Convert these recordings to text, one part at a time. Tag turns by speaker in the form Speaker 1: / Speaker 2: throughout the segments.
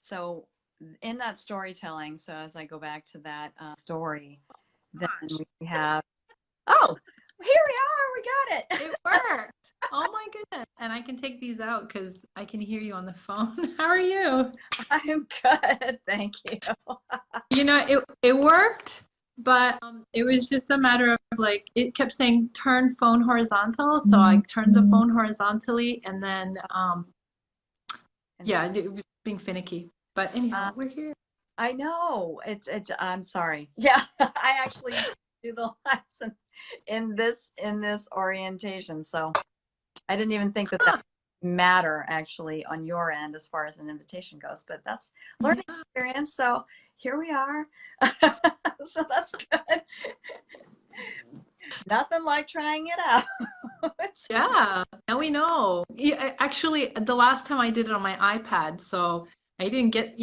Speaker 1: So in that storytelling, so as I go back to that story, then we have, oh, here we are, we got it.
Speaker 2: It worked. Oh my goodness. And I can take these out because I can hear you on the phone. How are you?
Speaker 1: I'm good, thank you.
Speaker 2: It worked, but it was just a matter of like, it kept saying turn phone horizontal. So I turned the phone horizontally and then, yeah, it was being finicky. But anyhow, we're here.
Speaker 1: I know, I'm sorry. Yeah, I actually do the lives in this orientation, so I didn't even think that matter actually on your end as far as an invitation goes, but that's learning experience. So here we are. So that's good. Nothing like trying it out.
Speaker 2: Yeah, now we know. Yeah, actually, the last time I did it on my iPad, so I didn't get,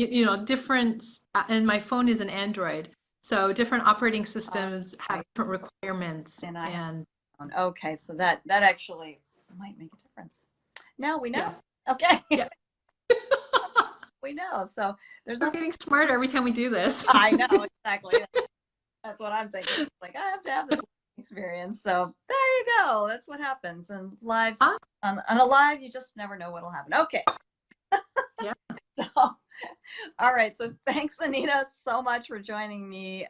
Speaker 2: different, and my phone is an Android. So different operating systems have different requirements.
Speaker 1: Okay, so that actually might make a difference. Now we know. Yeah. Okay. Yeah. We know. So
Speaker 2: we're getting smarter every time we do this.
Speaker 1: I know, exactly. That's what I'm thinking. Like, I have to have this experience. So there you go. That's what happens. And lives on a live, you just never know what'll happen. Okay.
Speaker 2: Yeah.
Speaker 1: So, all right. So thanks, Anita, so much for joining me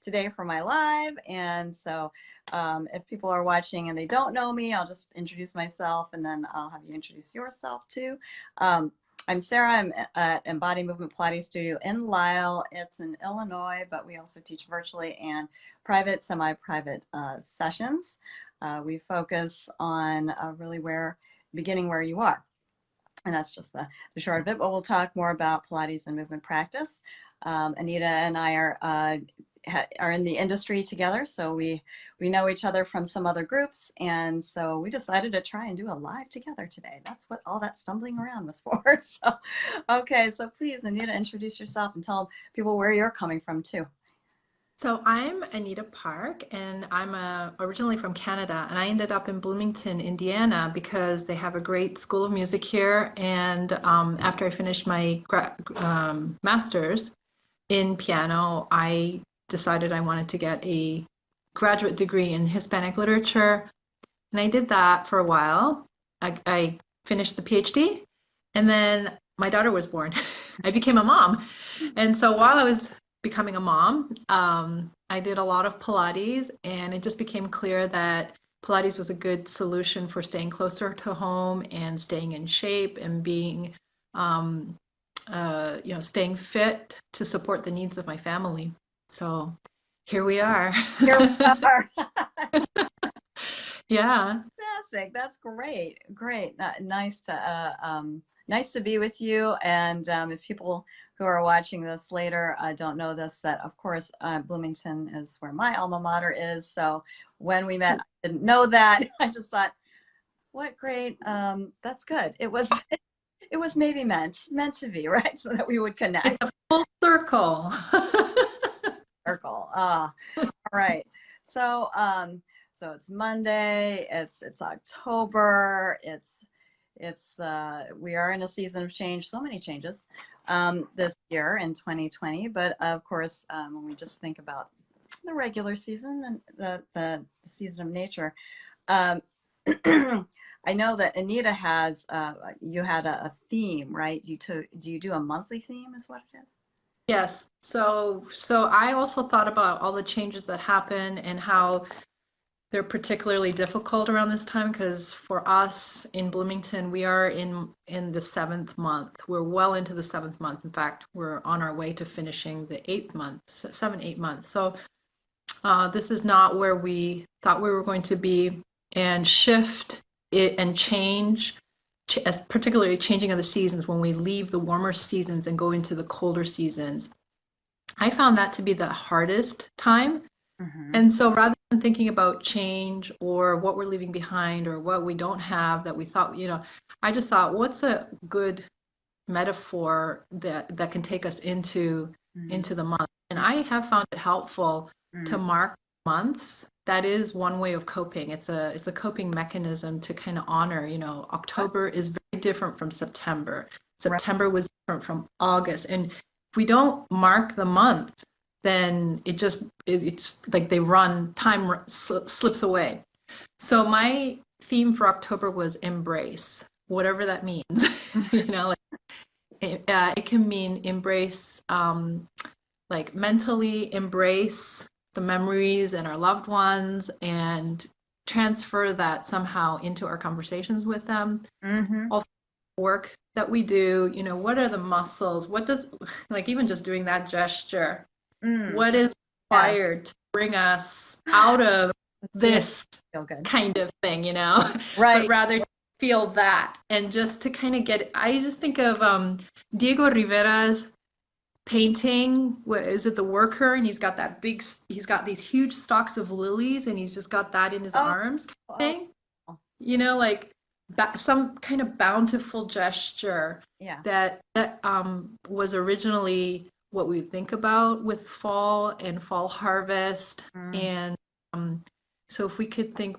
Speaker 1: today for my live. And so if people are watching and they don't know me, I'll just introduce myself and then I'll have you introduce yourself too. I'm Sarah. I'm at Embody Movement Pilates Studio in Lisle. It's in Illinois, but we also teach virtually and private, semi-private sessions. We focus on really beginning where you are. And that's just the short of it, but we'll talk more about Pilates and movement practice. Anita and I are in the industry together, so we know each other from some other groups, and so we decided to try and do a live together today. That's what all that stumbling around was for. So, okay, so please, Anita, introduce yourself and tell people where you're coming from too.
Speaker 2: So I'm Anita Park, and I'm originally from Canada, and I ended up in Bloomington, Indiana, because they have a great school of music here. And after I finished my master's in piano, I decided I wanted to get a graduate degree in Hispanic literature, and I did that for a while. I finished the PhD, and then my daughter was born. I became a mom, and so while I was becoming a mom, I did a lot of Pilates, and it just became clear that Pilates was a good solution for staying closer to home and staying in shape and being, staying fit to support the needs of my family. So here we are.
Speaker 1: Here we are.
Speaker 2: Yeah.
Speaker 1: Fantastic. That's great. Great. Nice to be with you. And if people who are watching this later don't know this, that of course Bloomington is where my alma mater is. So when we met, I didn't know that. I just thought, what great. That's good. It was maybe meant to be, right? So that we would connect.
Speaker 2: It's a full circle.
Speaker 1: Circle. All right. So so it's Monday. It's October. We are in a season of change. So many changes this year in 2020. But of course, when we just think about the regular season and the season of nature, I know that Anita has you had a theme, right? Do you do a monthly theme? Is what it is?
Speaker 2: Yes. So I also thought about all the changes that happen and how they're particularly difficult around this time, because for us in Bloomington, we are in the 7th month. We're well into the 7th month. In fact, we're on our way to finishing the 8th month, 8 months. So this is not where we thought we were going to be, and shift it and change, as particularly changing of the seasons when we leave the warmer seasons and go into the colder seasons. I found that to be the hardest time. Mm-hmm. And so rather than thinking about change or what we're leaving behind or what we don't have that we thought, I just thought, what's a good metaphor that can take us into the month? And I have found it helpful to mark months. That is one way of coping. It's a coping mechanism to kind of honor, October is very different from September. September was different from August. And if we don't mark the month, then it's like time slips away. So my theme for October was embrace, whatever that means. Like it can mean embrace, like mentally embrace the memories and our loved ones and transfer that somehow into our conversations with them. Also, work that we do, what are the muscles? What does, like, even just doing that gesture, what is required to bring us out of this kind of thing,
Speaker 1: Right.
Speaker 2: But rather feel that, and just to kind of get, I just think of Diego Rivera's painting. What is it, The Worker? And he's got these huge stalks of lilies, and he's just got that in his arms, kind of thing. Like some kind of bountiful gesture. That was originally what we think about with fall and fall harvest. And so if we could think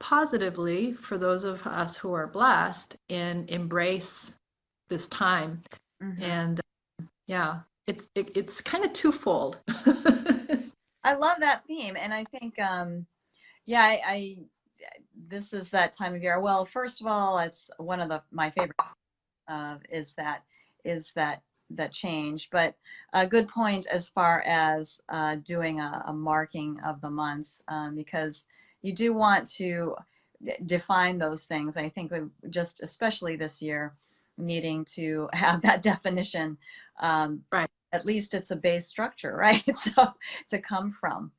Speaker 2: positively for those of us who are blessed and embrace this time. And it's kind of twofold.
Speaker 1: I love that theme. And I think, this is that time of year. Well, first of all, it's one of my favorite is that change. But a good point as far as doing a marking of the months, because you do want to define those things. I think just especially this year, needing to have that definition.
Speaker 2: Right.
Speaker 1: At least it's a base structure, right? So to come from.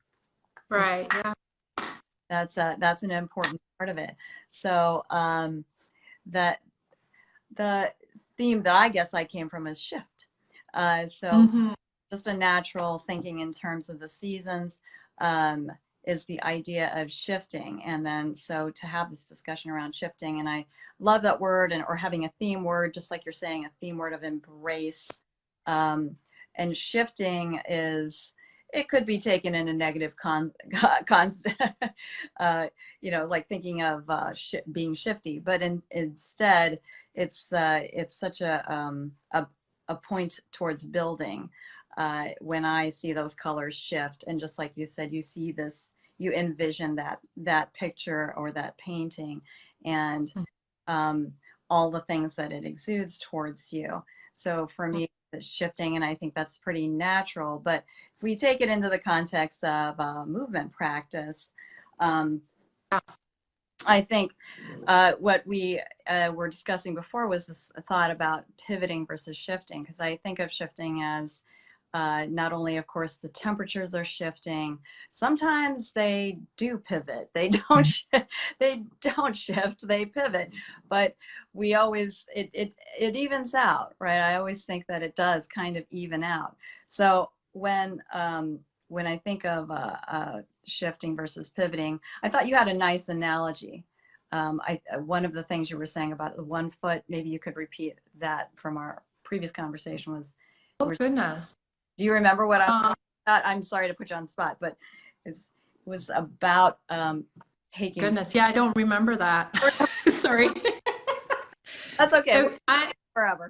Speaker 2: Right. Yeah.
Speaker 1: That's an important part of it. So that the theme that I guess I came from is shift. Just a natural thinking in terms of the seasons is the idea of shifting. And then so to have this discussion around shifting, and I love that word, or having a theme word, just like you're saying, a theme word of embrace. And shifting it could be taken in a negative like thinking of being shifty, but instead it's such a point towards building. When I see those colors shift, and just like you said, you see this, you envision that picture or that painting, and all the things that it exudes towards you. So for me, it's shifting, and I think that's pretty natural. But if we take it into the context of movement practice, I think what we were discussing before was this thought about pivoting versus shifting, because I think of shifting as not only, of course, the temperatures are shifting. Sometimes they do pivot. They don't. They don't shift. They pivot. But we always it evens out, right? I always think that it does kind of even out. So when I think of shifting versus pivoting, I thought you had a nice analogy. One of the things you were saying about the 1 foot, maybe you could repeat that from our previous conversation was.
Speaker 2: Oh, goodness.
Speaker 1: Do you remember what I was talking about? I'm sorry to put you on the spot, but it was about taking.
Speaker 2: Goodness, yeah, I don't remember that. Sorry.
Speaker 1: That's okay. Forever.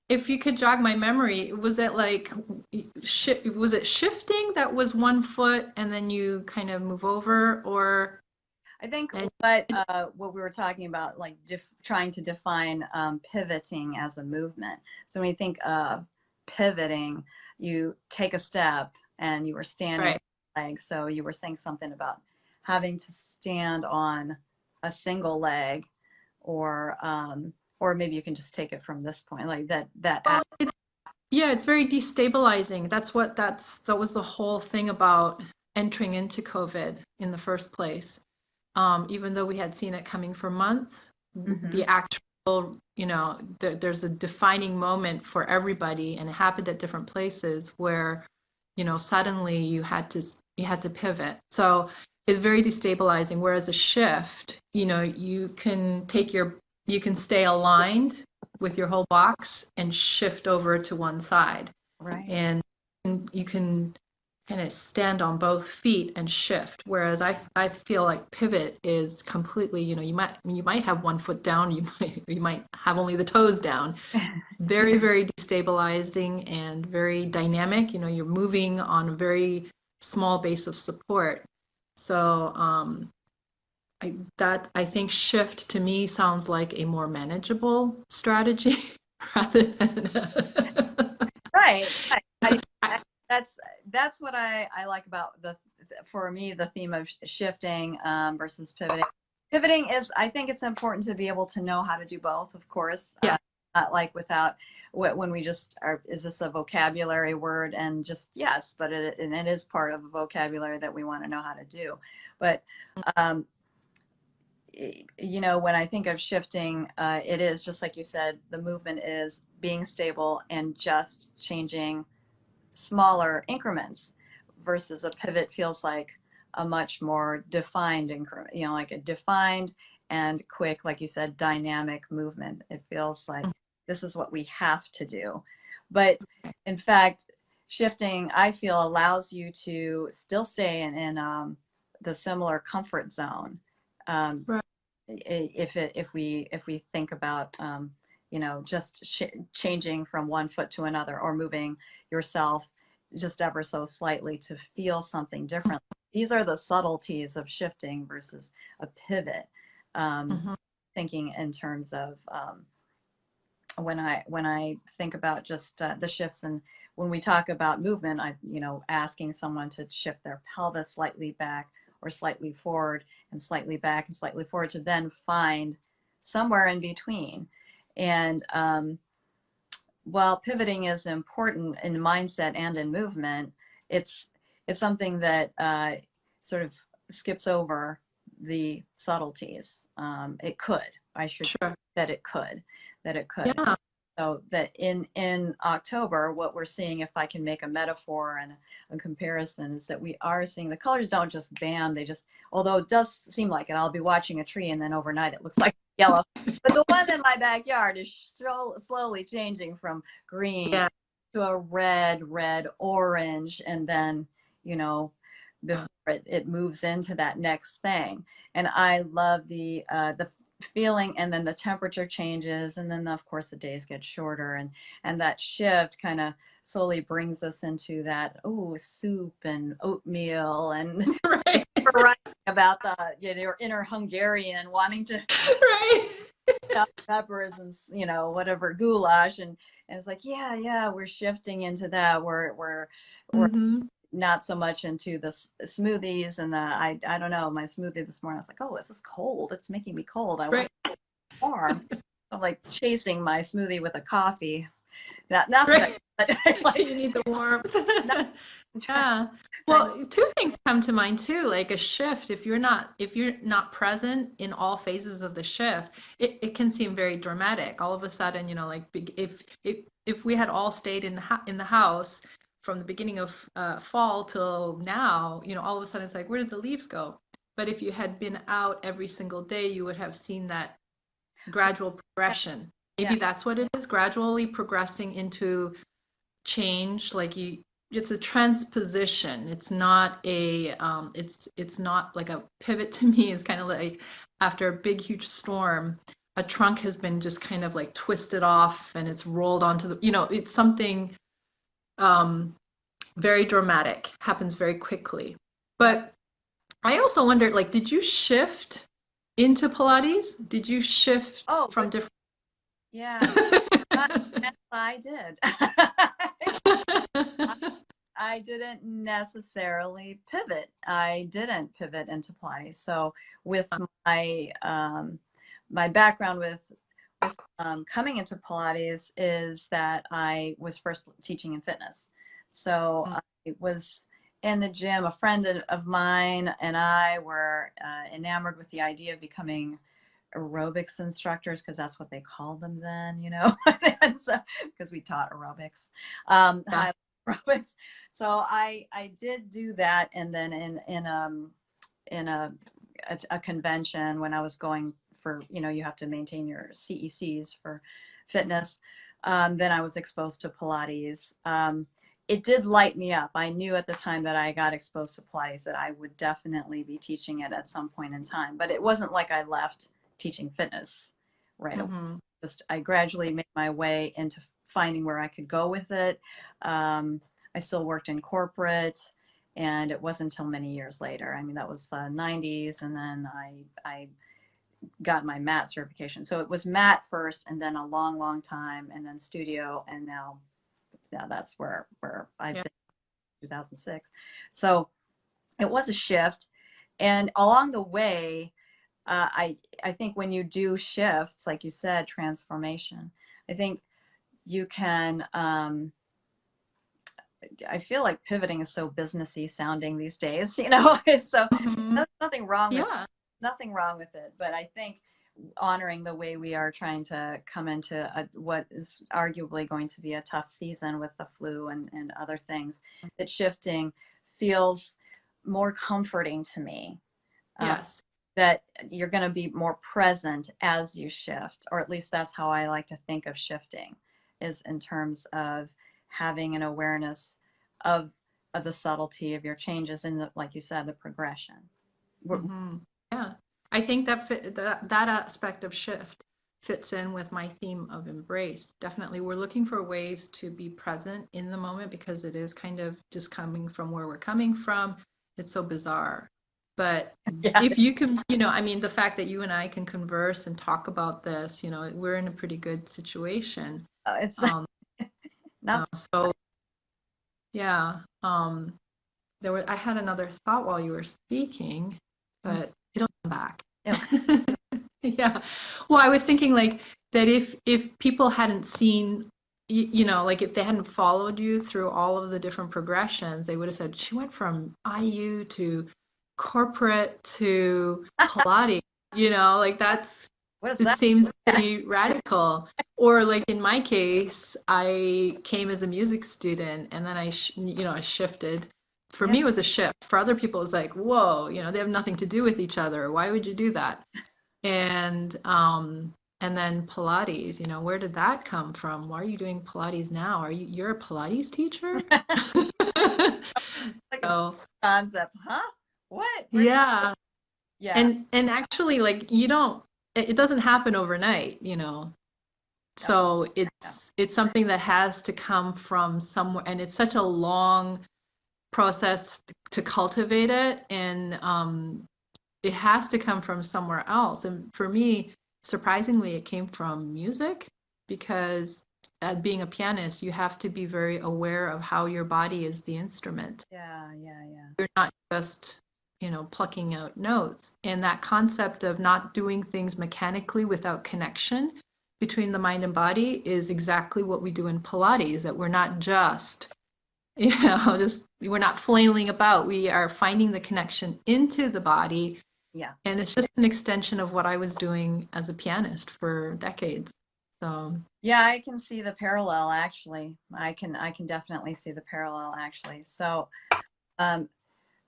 Speaker 2: If you could jog my memory, was it like, was it shifting that was 1 foot and then you kind of move over, or?
Speaker 1: I think what we were talking about, like trying to define pivoting as a movement. So when you think of pivoting, you take a step and you were standing on a leg. So you were saying something about having to stand on a single leg, or maybe you can just take it from this point, like that.
Speaker 2: Yeah, it's very destabilizing. That was the whole thing about entering into COVID in the first place. Even though we had seen it coming for months, the actual, there's a defining moment for everybody, and it happened at different places where, suddenly you had to pivot. So it's very destabilizing. Whereas a shift, you can stay aligned with your whole box and shift over to one side.
Speaker 1: Right.
Speaker 2: And you can kind of stand on both feet and shift. Whereas I feel like pivot is completely, you might have one foot down, you might have only the toes down. Very, very destabilizing and very dynamic. You're moving on a very small base of support. So I think shift to me sounds like a more manageable strategy rather than
Speaker 1: Right. That's what I like about for me, the theme of shifting versus pivoting. Pivoting is, I think it's important to be able to know how to do both, of course.
Speaker 2: Yeah.
Speaker 1: Not like without, when we just are, is this a vocabulary word? And just, yes, but it is part of a vocabulary that we want to know how to do. But, when I think of shifting, it is just like you said, the movement is being stable and just changing smaller increments, versus a pivot feels like a much more defined increment, like a defined and quick, like you said, dynamic movement. It feels like this is what we have to do. But in fact, shifting, I feel, allows you to still stay in the similar comfort zone.
Speaker 2: Right.
Speaker 1: If we think about just changing from one foot to another, or moving yourself just ever so slightly to feel something different. These are the subtleties of shifting versus a pivot. Thinking in terms of when I think about just the shifts, and when we talk about movement, asking someone to shift their pelvis slightly back or slightly forward, and slightly back and slightly forward, to then find somewhere in between. And while pivoting is important in mindset and in movement, it's something that sort of skips over the subtleties. It could, I should say that it could.
Speaker 2: Yeah.
Speaker 1: So that in October, what we're seeing, if I can make a metaphor and a comparison, is that we are seeing the colors don't just bam, they just, although it does seem like it, I'll be watching a tree and then overnight it looks like yellow. But the one in my backyard is slowly changing from green to a red, orange, and then, before it moves into that next thing. And I love the feeling, and then the temperature changes, and then of course the days get shorter, and that shift kind of slowly brings us into that soup and oatmeal, and right. About your inner Hungarian wanting to stuff peppers and whatever goulash, and it's like we're shifting into that. We're not so much into the smoothies and I don't know, my smoothie this morning, I was like, oh, this is cold, it's making me cold, I want to warm. I'm like chasing my smoothie with a coffee. Not that, but like,
Speaker 2: you need the warmth. Yeah. Well, two things come to mind too, like a shift. If you're not present in all phases of the shift, it can seem very dramatic. All of a sudden, like if we had all stayed in the house from the beginning of fall till now, all of a sudden it's like, where did the leaves go? But if you had been out every single day, you would have seen that gradual progression. Maybe that's what it is, gradually progressing into change. Like it's a transposition. It's not a it's not like a pivot. To me is kind of like after a big huge storm, a trunk has been just kind of like twisted off and it's rolled onto the, it's something very dramatic, happens very quickly. But I also wondered, like, did you shift into Pilates? Did you shift from different?
Speaker 1: Yeah, I did. I didn't necessarily pivot. I didn't pivot into Pilates. So with my my background with coming into Pilates is that I was first teaching in fitness. So I was in the gym. A friend of mine and I were enamored with the idea of becoming aerobics instructors, because that's what they called them then, and so because we taught aerobics, high aerobics. So I did do that, and then in a convention when I was going for, you have to maintain your CECs for fitness. Then I was exposed to Pilates. it did light me up. I knew at the time that I got exposed to Pilates that I would definitely be teaching it at some point in time. But it wasn't like I left teaching fitness right away. Just I gradually made my way into finding where I could go with it. I still worked in corporate, and it wasn't until many years later. I mean, that was the 90s, and then I got my mat certification. So it was mat first, and then a long, long time, and then studio, and now that's where I've been 2006. So it was a shift. And along the way, I think when you do shifts, like you said, transformation, I think you can, I feel like pivoting is so businessy sounding these days, you know, so there's nothing wrong with it. Nothing wrong with it. But I think honoring the way we are trying to come into what is arguably going to be a tough season with the flu and other things, that shifting feels more comforting to me.
Speaker 2: Yes.
Speaker 1: That you're going to be more present as you shift, or at least that's how I like to think of shifting, is in terms of having an awareness of the subtlety of your changes and, like you said, the progression.
Speaker 2: Yeah. I think that aspect of shift fits in with my theme of embrace. Definitely, we're looking for ways to be present in the moment because it is kind of just coming from where we're coming from. It's so bizarre. But if you can, you know, I mean, the fact that you and I can converse and talk about this, you know, we're in a pretty good situation.
Speaker 1: It's
Speaker 2: so, yeah. I had another thought while you were speaking, but it'll come back. Yeah. Well, I was thinking like that if people hadn't seen, you know, like if they hadn't followed you through all of the different progressions, they would have said she went from IU to corporate to Pilates, you know, like it seems pretty radical. Or like in my case, I came as a music student and then I shifted. For me, it was a shift. For other people, it was like, whoa, you know, they have nothing to do with each other. Why would you do that? And then Pilates, you know, where did that come from? Why are you doing Pilates now? You're a Pilates teacher?
Speaker 1: like a concept, huh? What?
Speaker 2: Yeah. And actually, like, it doesn't happen overnight, you know. So it's something that has to come from somewhere, and it's such a long process to cultivate it, and it has to come from somewhere else. And for me, surprisingly, it came from music, because being a pianist, you have to be very aware of how your body is the instrument.
Speaker 1: Yeah.
Speaker 2: You're not just, you know, plucking out notes. And that concept of not doing things mechanically without connection between the mind and body is exactly what we do in Pilates, that we're not just, you know, we're not flailing about. We are finding the connection into the body.
Speaker 1: Yeah.
Speaker 2: And it's just an extension of what I was doing as a pianist for decades. So
Speaker 1: yeah, I can see the parallel, actually. I can definitely see the parallel, actually. So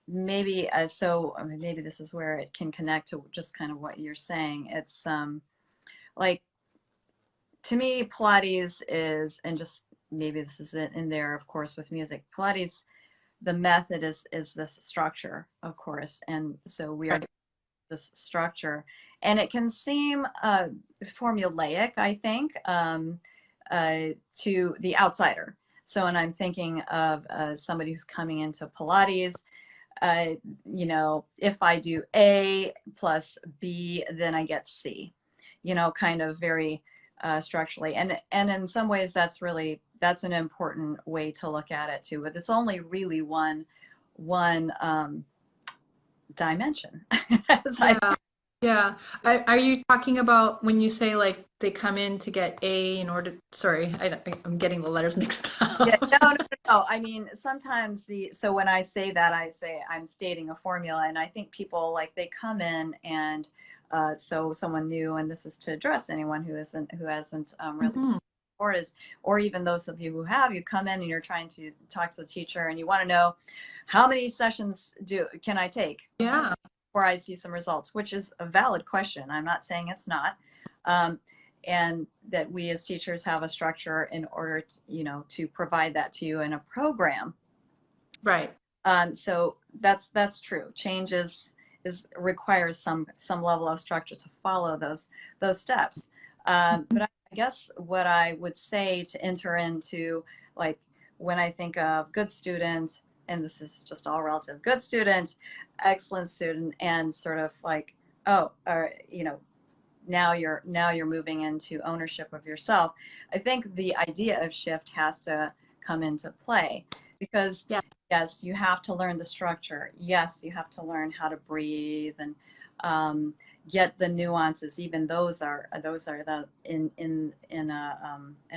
Speaker 1: maybe maybe this is where it can connect to just kind of what you're saying. It's like, to me, Pilates is, and just maybe this is in there, of course, with music. Pilates, the method is this structure, of course, and so we are this structure, and it can seem formulaic, I think, to the outsider. So when I'm thinking of somebody who's coming into Pilates, you know, if I do A plus B, then I get C, you know, kind of very structurally. And in some ways that's an important way to look at it too, but it's only really one dimension.
Speaker 2: Yeah. Are you talking about when you say like they come in to get A in order? Sorry, I'm getting the letters mixed up.
Speaker 1: Yeah, no. I mean, sometimes so when I say that, I say I'm stating a formula, and I think people, like, they come in and so someone new, and this is to address anyone who hasn't really or even those of you who have, you come in and you're trying to talk to the teacher and you want to know how many sessions can I take before I see some results, which is a valid question. I'm not saying it's not. and that we as teachers have a structure in order to, to provide that to you in a program.
Speaker 2: Right.
Speaker 1: So that's true. Change requires some level of structure to follow those steps. But I guess what I would say to enter into, like, when I think of good student, and this is just all relative, good student, excellent student, and sort of like, oh, or now you're moving into ownership of yourself. I think the idea of shift has to come into play, because yes, you have to learn the structure. Yes, you have to learn how to breathe and get the nuances. Even those are the in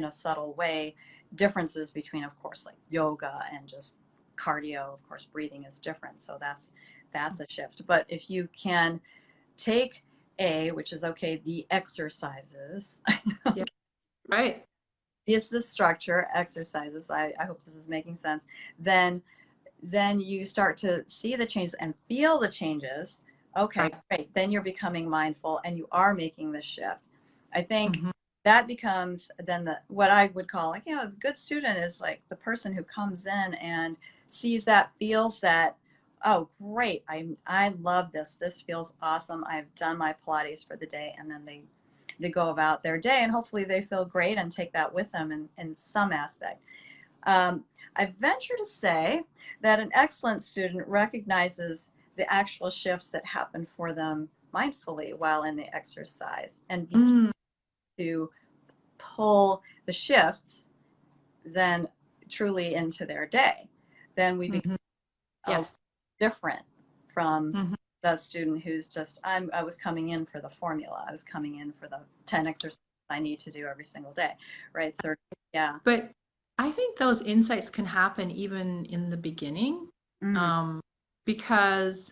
Speaker 1: a subtle way differences between, of course, like yoga and just cardio. Of course, breathing is different, so that's a shift. But if you can take which is okay, the exercises.
Speaker 2: Yeah. Right.
Speaker 1: It's the structure, exercises. I hope this is making sense. Then you start to see the changes and feel the changes. Okay,
Speaker 2: right.
Speaker 1: Great. Then you're becoming mindful and you are making the shift. I think that becomes then what I would call, like, a good student is like the person who comes in and sees that, feels that, oh, great, I love this. This feels awesome. I've done my Pilates for the day, and then they go about their day, and hopefully they feel great and take that with them in some aspect. I venture to say that an excellent student recognizes the actual shifts that happen for them mindfully while in the exercise, and begin to pull the shifts then truly into their day. Then we become different from the student who's just, I was coming in for the formula. I was coming in for the 10 exercises I need to do every single day, right? So, yeah.
Speaker 2: But I think those insights can happen even in the beginning, because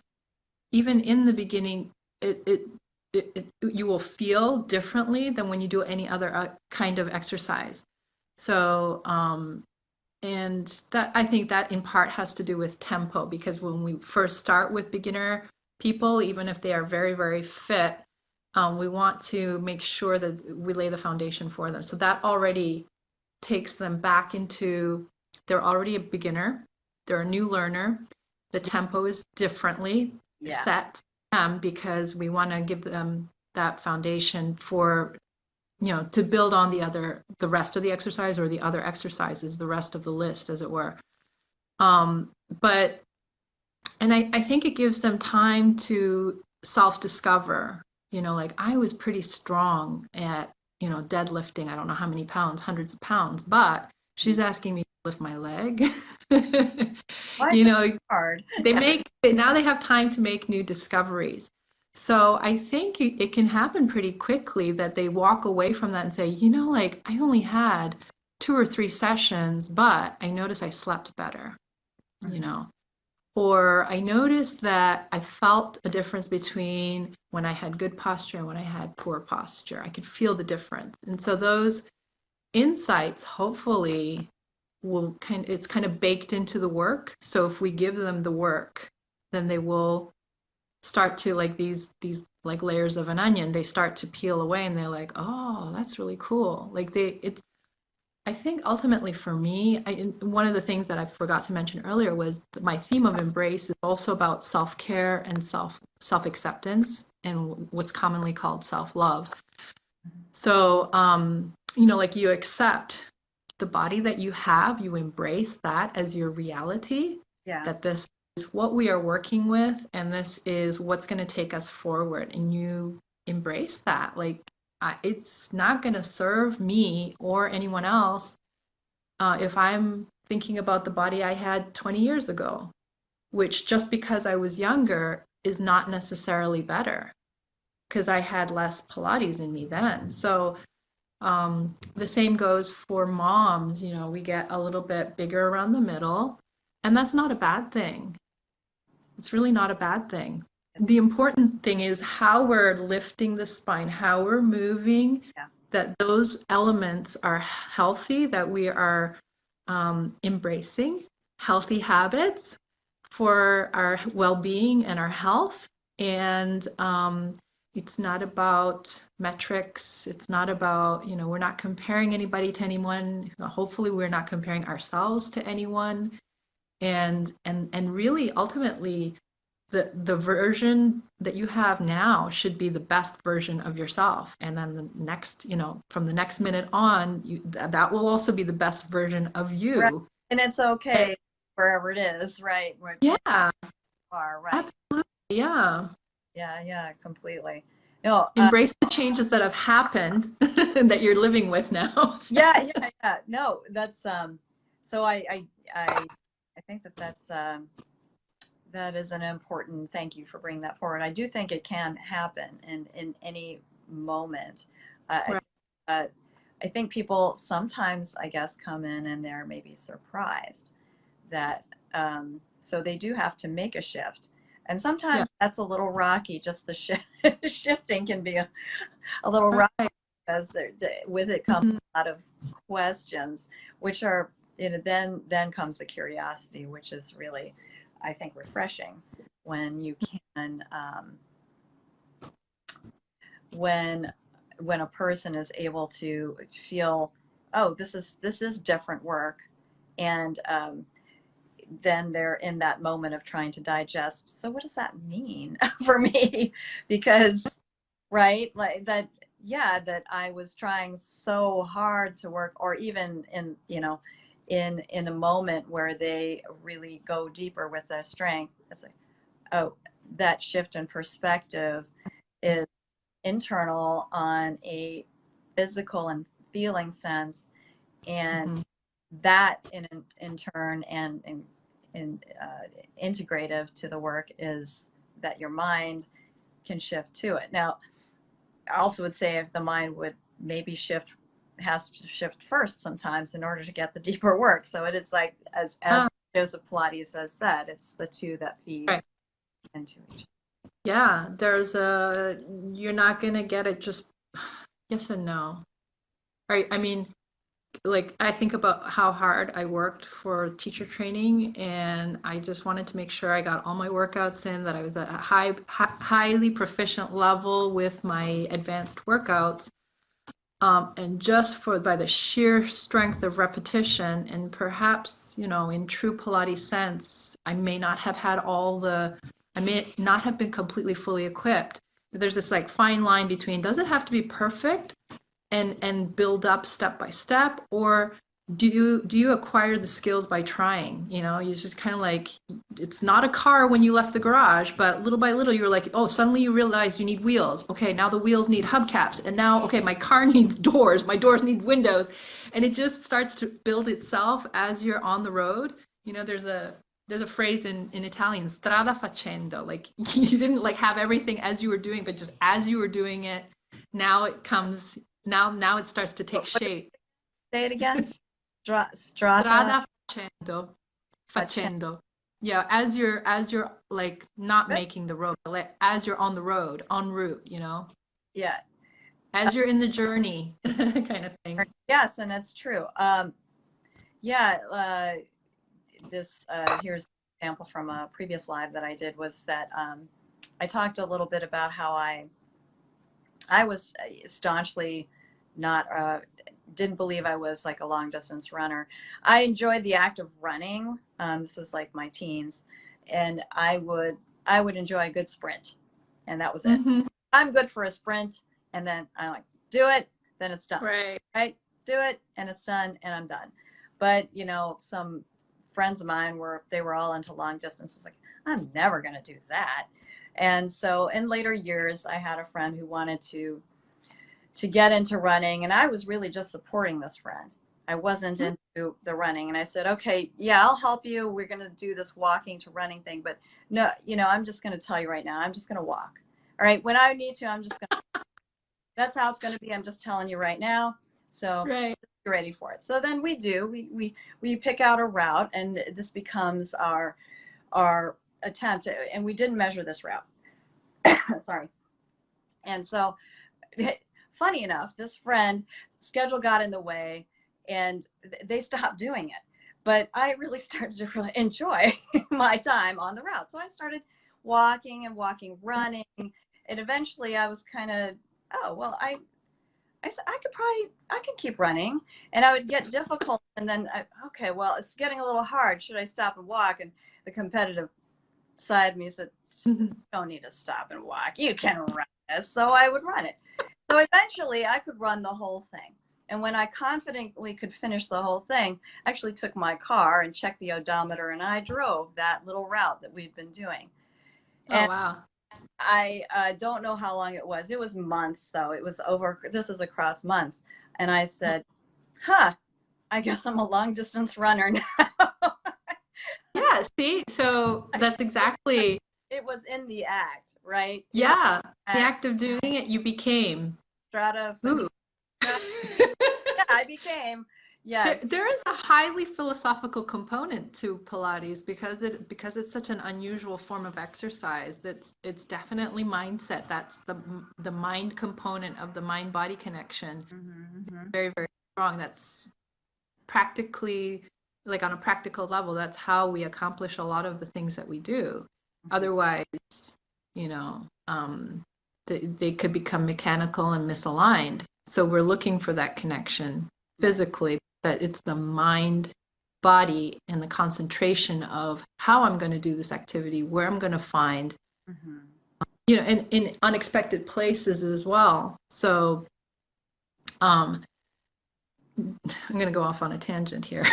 Speaker 2: even in the beginning, you will feel differently than when you do any other kind of exercise. So, and that, I think that in part has to do with tempo, because when we first start with beginner people, even if they are very, very fit, we want to make sure that we lay the foundation for them. So that already takes them back into, they're already a beginner, they're a new learner. The tempo is differently set for them, because we want to give them that foundation for, to build on the rest of the exercise, or the other exercises, the rest of the list, as it were. But, and I think it gives them time to self-discover, like, I was pretty strong at, deadlifting, I don't know how many pounds, hundreds of pounds, but she's asking me to lift my leg.
Speaker 1: Hard.
Speaker 2: Now they have time to make new discoveries. So I think it can happen pretty quickly that they walk away from that and say, like, I only had 2 or 3 sessions, but I noticed I slept better, or I noticed that I felt a difference between when I had good posture and when I had poor posture. I could feel the difference. And so those insights, hopefully, it's kind of baked into the work. So if we give them the work, then they will start to, like, these like layers of an onion, they start to peel away, and they're like, oh, that's really cool. Like, I think ultimately for me, one of the things that I forgot to mention earlier was my theme of embrace is also about self-care and self-acceptance, and what's commonly called self-love. So, like, you accept the body that you have, you embrace that as your reality, that this is what we are working with, and this is what's going to take us forward, and you embrace that. Like, it's not going to serve me or anyone else if I'm thinking about the body I had 20 years ago, which, just because I was younger, is not necessarily better, because I had less Pilates in me then. So the same goes for moms. We get a little bit bigger around the middle, and that's not a bad thing. It's really not a bad thing. The important thing is how we're lifting the spine, how we're moving, that those elements are healthy, that we are embracing healthy habits for our well-being and our health. And, It's not about metrics. It's not about, we're not comparing anybody to anyone. Hopefully we're not comparing ourselves to anyone. And really ultimately the version that you have now should be the best version of yourself. And then the next, from the next minute on, that will also be the best version of you.
Speaker 1: Right. And it's okay wherever it is, right? Where
Speaker 2: yeah.
Speaker 1: Are, right.
Speaker 2: Absolutely. Yeah.
Speaker 1: Yeah, completely. No,
Speaker 2: embrace the changes that have happened and that you're living with now.
Speaker 1: yeah. No, that's so I think that's that is an important, thank you for bringing that forward. I do think it can happen in any moment.
Speaker 2: Right.
Speaker 1: I think people sometimes, I guess, come in and they're maybe surprised that so they do have to make a shift. And sometimes that's a little rocky. Just the shifting can be a little rocky because with it comes a lot of questions, which are, then comes the curiosity, which is really, I think, refreshing when you can, when a person is able to feel, oh, this is different work, and then they're in that moment of trying to digest. So what does that mean for me? Because, right, like that, yeah, that I was trying so hard to work, or even in, in a moment where they really go deeper with their strength. It's like, oh, that shift in perspective is internal on a physical and feeling sense, and that in turn and integrative to the work is that your mind can shift to it. Now, I also would say if the mind would maybe has to shift first sometimes in order to get the deeper work. So it is like, as Joseph Pilates has said, it's the two that feed into each other.
Speaker 2: Yeah, you're not going to get it just yes and no. Right. I mean, like I think about how hard I worked for teacher training, and I just wanted to make sure I got all my workouts in, that I was at a highly proficient level with my advanced workouts. And just by the sheer strength of repetition, and perhaps, in true Pilates sense, I may not have been completely fully equipped. There's this like fine line between, does it have to be perfect and build up step by step, or do you acquire the skills by trying? You just kind of like, it's not a car when you left the garage, but little by little you're like, oh, suddenly you realize you need wheels. Okay, now the wheels need hubcaps, and now, okay, my car needs doors, my doors need windows, and it just starts to build itself as you're on the road. There's a phrase in Italian, strada facendo, like you didn't like have everything as you were doing, but just as you were doing it, now it comes. Now it starts to take shape.
Speaker 1: Say it again.
Speaker 2: Strada facendo. Yeah, as you're like not making the road, like as you're on the road, en route,
Speaker 1: Yeah.
Speaker 2: As you're in the journey, kind of thing.
Speaker 1: Yes, and it's true. Here's an example from a previous live that I did, was that I talked a little bit about how I was staunchly not didn't believe I was like a long distance runner. I enjoyed the act of running. This was like my teens, and I would enjoy a good sprint, and that was it. I'm good for a sprint, and then I like do it, then it's done. Right? Do it, and it's done, and I'm done. But some friends of mine they were all into long distance. It's like, I'm never gonna do that. And so in later years, I had a friend who wanted to get into running, and I was really just supporting this friend. I wasn't into the running, and I said, okay, yeah, I'll help you. We're going to do this walking to running thing, but no, I'm just going to tell you right now, I'm just going to walk. All right. When I need to, I'm just going to, that's how it's going to be. I'm just telling you right now. So you're ready for it. So then we pick out a route, and this becomes our attempt. And we didn't measure this route. Sorry. And so funny enough, this friend schedule got in the way, and they stopped doing it. But I really started to really enjoy my time on the route. So I started walking, running, and eventually I was kind of, oh, well, I said, I can keep running. And I would get difficult. And then, okay, well, it's getting a little hard. Should I stop and walk? And the competitive side of me said, you don't need to stop and walk. You can run this. So I would run it. So eventually I could run the whole thing. And when I confidently could finish the whole thing, I actually took my car and checked the odometer, and I drove that little route that we'd been doing.
Speaker 2: Oh, wow.
Speaker 1: I don't know how long it was. It was months, though. It was over. This is across months. And I said, huh, I guess I'm a long distance runner now.
Speaker 2: Yeah, see, so that's exactly.
Speaker 1: It was in the act, right?
Speaker 2: Yeah, the act of doing it, you became.
Speaker 1: Strata.
Speaker 2: Ooh.
Speaker 1: Yeah, I became. Yes.
Speaker 2: There is a highly philosophical component to Pilates because it's such an unusual form of exercise. It's definitely mindset. That's the mind component of the mind-body connection.
Speaker 1: Mm-hmm.
Speaker 2: Very, very strong. That's practically, like on a practical level, that's how we accomplish a lot of the things that we do. Mm-hmm. Otherwise, you know, they could become mechanical and misaligned. So we're looking for that connection physically. That it's the mind, body, and the concentration of how I'm going to do this activity, where I'm going to find, you know, in unexpected places as well. So, I'm going to go off on a tangent here.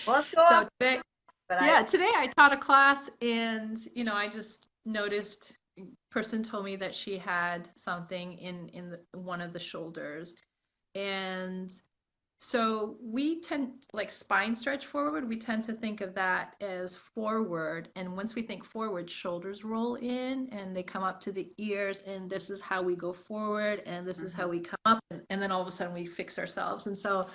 Speaker 1: Well, let's go off.
Speaker 2: Today I taught a class, and you know, I just noticed. Person told me that she had something in one of the shoulders. And so we tend, like spine stretch forward, we tend to think of that as forward. And once we think forward, shoulders roll in and they come up to the ears. And this is how we go forward. And this is how we come up. And then all of a sudden we fix ourselves. And so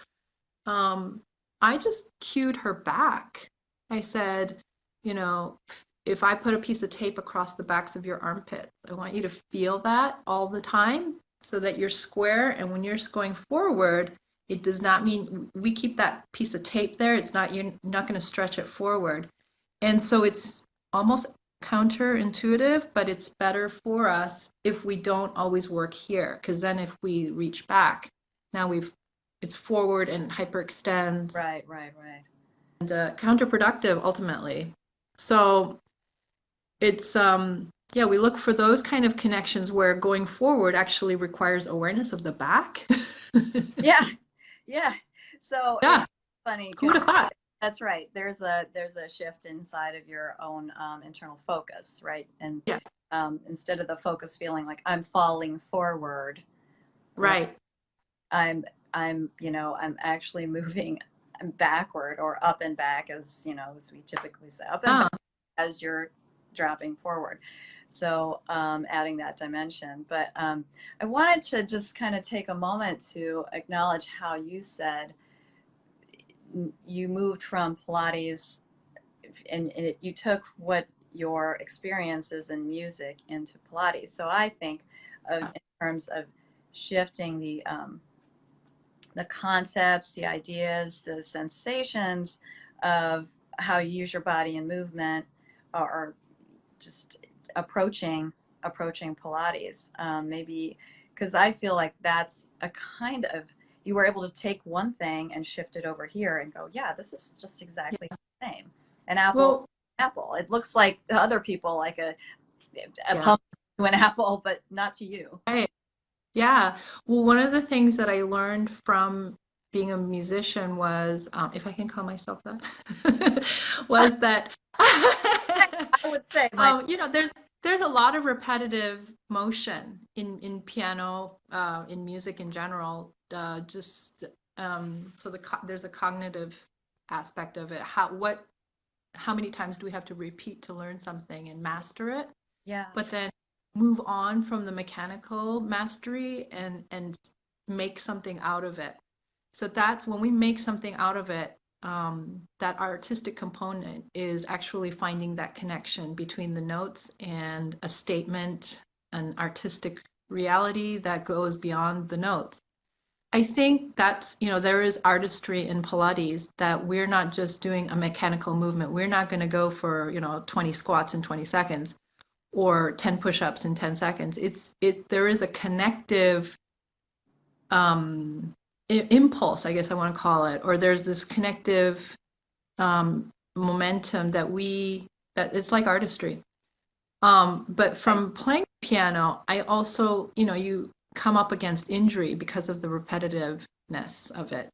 Speaker 2: I just cued her back. I said, you know, if I put a piece of tape across the backs of your armpits, I want you to feel that all the time so that you're square. And when you're going forward, it does not mean we keep that piece of tape there. It's not, you're not going to stretch it forward. And so it's almost counterintuitive, but it's better for us if we don't always work here. Because then if we reach back, now it's forward and hyperextends.
Speaker 1: Right.
Speaker 2: And counterproductive ultimately. So it's we look for those kind of connections where going forward actually requires awareness of the back.
Speaker 1: yeah. So
Speaker 2: yeah,
Speaker 1: it's funny.
Speaker 2: Who would have thought?
Speaker 1: That's right. There's a shift inside of your own internal focus, right? And instead of the focus feeling like I'm falling forward,
Speaker 2: right?
Speaker 1: I'm actually moving backward or up and back, as you know, as we typically say, up and back as you're dropping forward. So adding that dimension. But I wanted to just kind of take a moment to acknowledge how you said you moved from Pilates and you took what your experiences in music into Pilates. So I think in terms of shifting the concepts, the ideas, the sensations of how you use your body and movement, or just approaching Pilates. Maybe because I feel like that's a kind of, you were able to take one thing and shift it over here and go, yeah, this is just exactly the same. An apple, it looks like to other people like a pumpkin to an apple, but not to you.
Speaker 2: Right. Yeah. Well, one of the things that I learned from being a musician was, if I can call myself that, was that
Speaker 1: I would say,
Speaker 2: you know, there's a lot of repetitive motion in piano, in music in general. So there's a cognitive aspect of it. How many times do we have to repeat to learn something and master it?
Speaker 1: Yeah.
Speaker 2: But then move on from the mechanical mastery and make something out of it. So that's when we make something out of it, that artistic component is actually finding that connection between the notes and a statement, an artistic reality that goes beyond the notes. I think that's, you know, there is artistry in Pilates, that we're not just doing a mechanical movement. We're not going to go for, you know, 20 squats in 20 seconds. or 10 push-ups in 10 seconds. There is a connective impulse, I guess I want to call it, or there's this connective momentum that it's like artistry. But from playing piano, I also, you come up against injury because of the repetitiveness of it.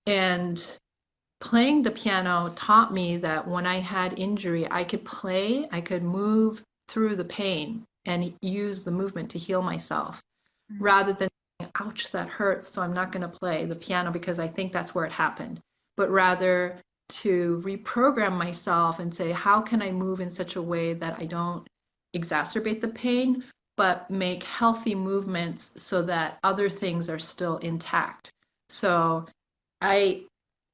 Speaker 2: And playing the piano taught me that when I had injury, I could move through the pain and use the movement to heal myself, rather than, ouch, that hurts, so I'm not going to play the piano because I think that's where it happened. But rather to reprogram myself and say, how can I move in such a way that I don't exacerbate the pain, but make healthy movements so that other things are still intact. So I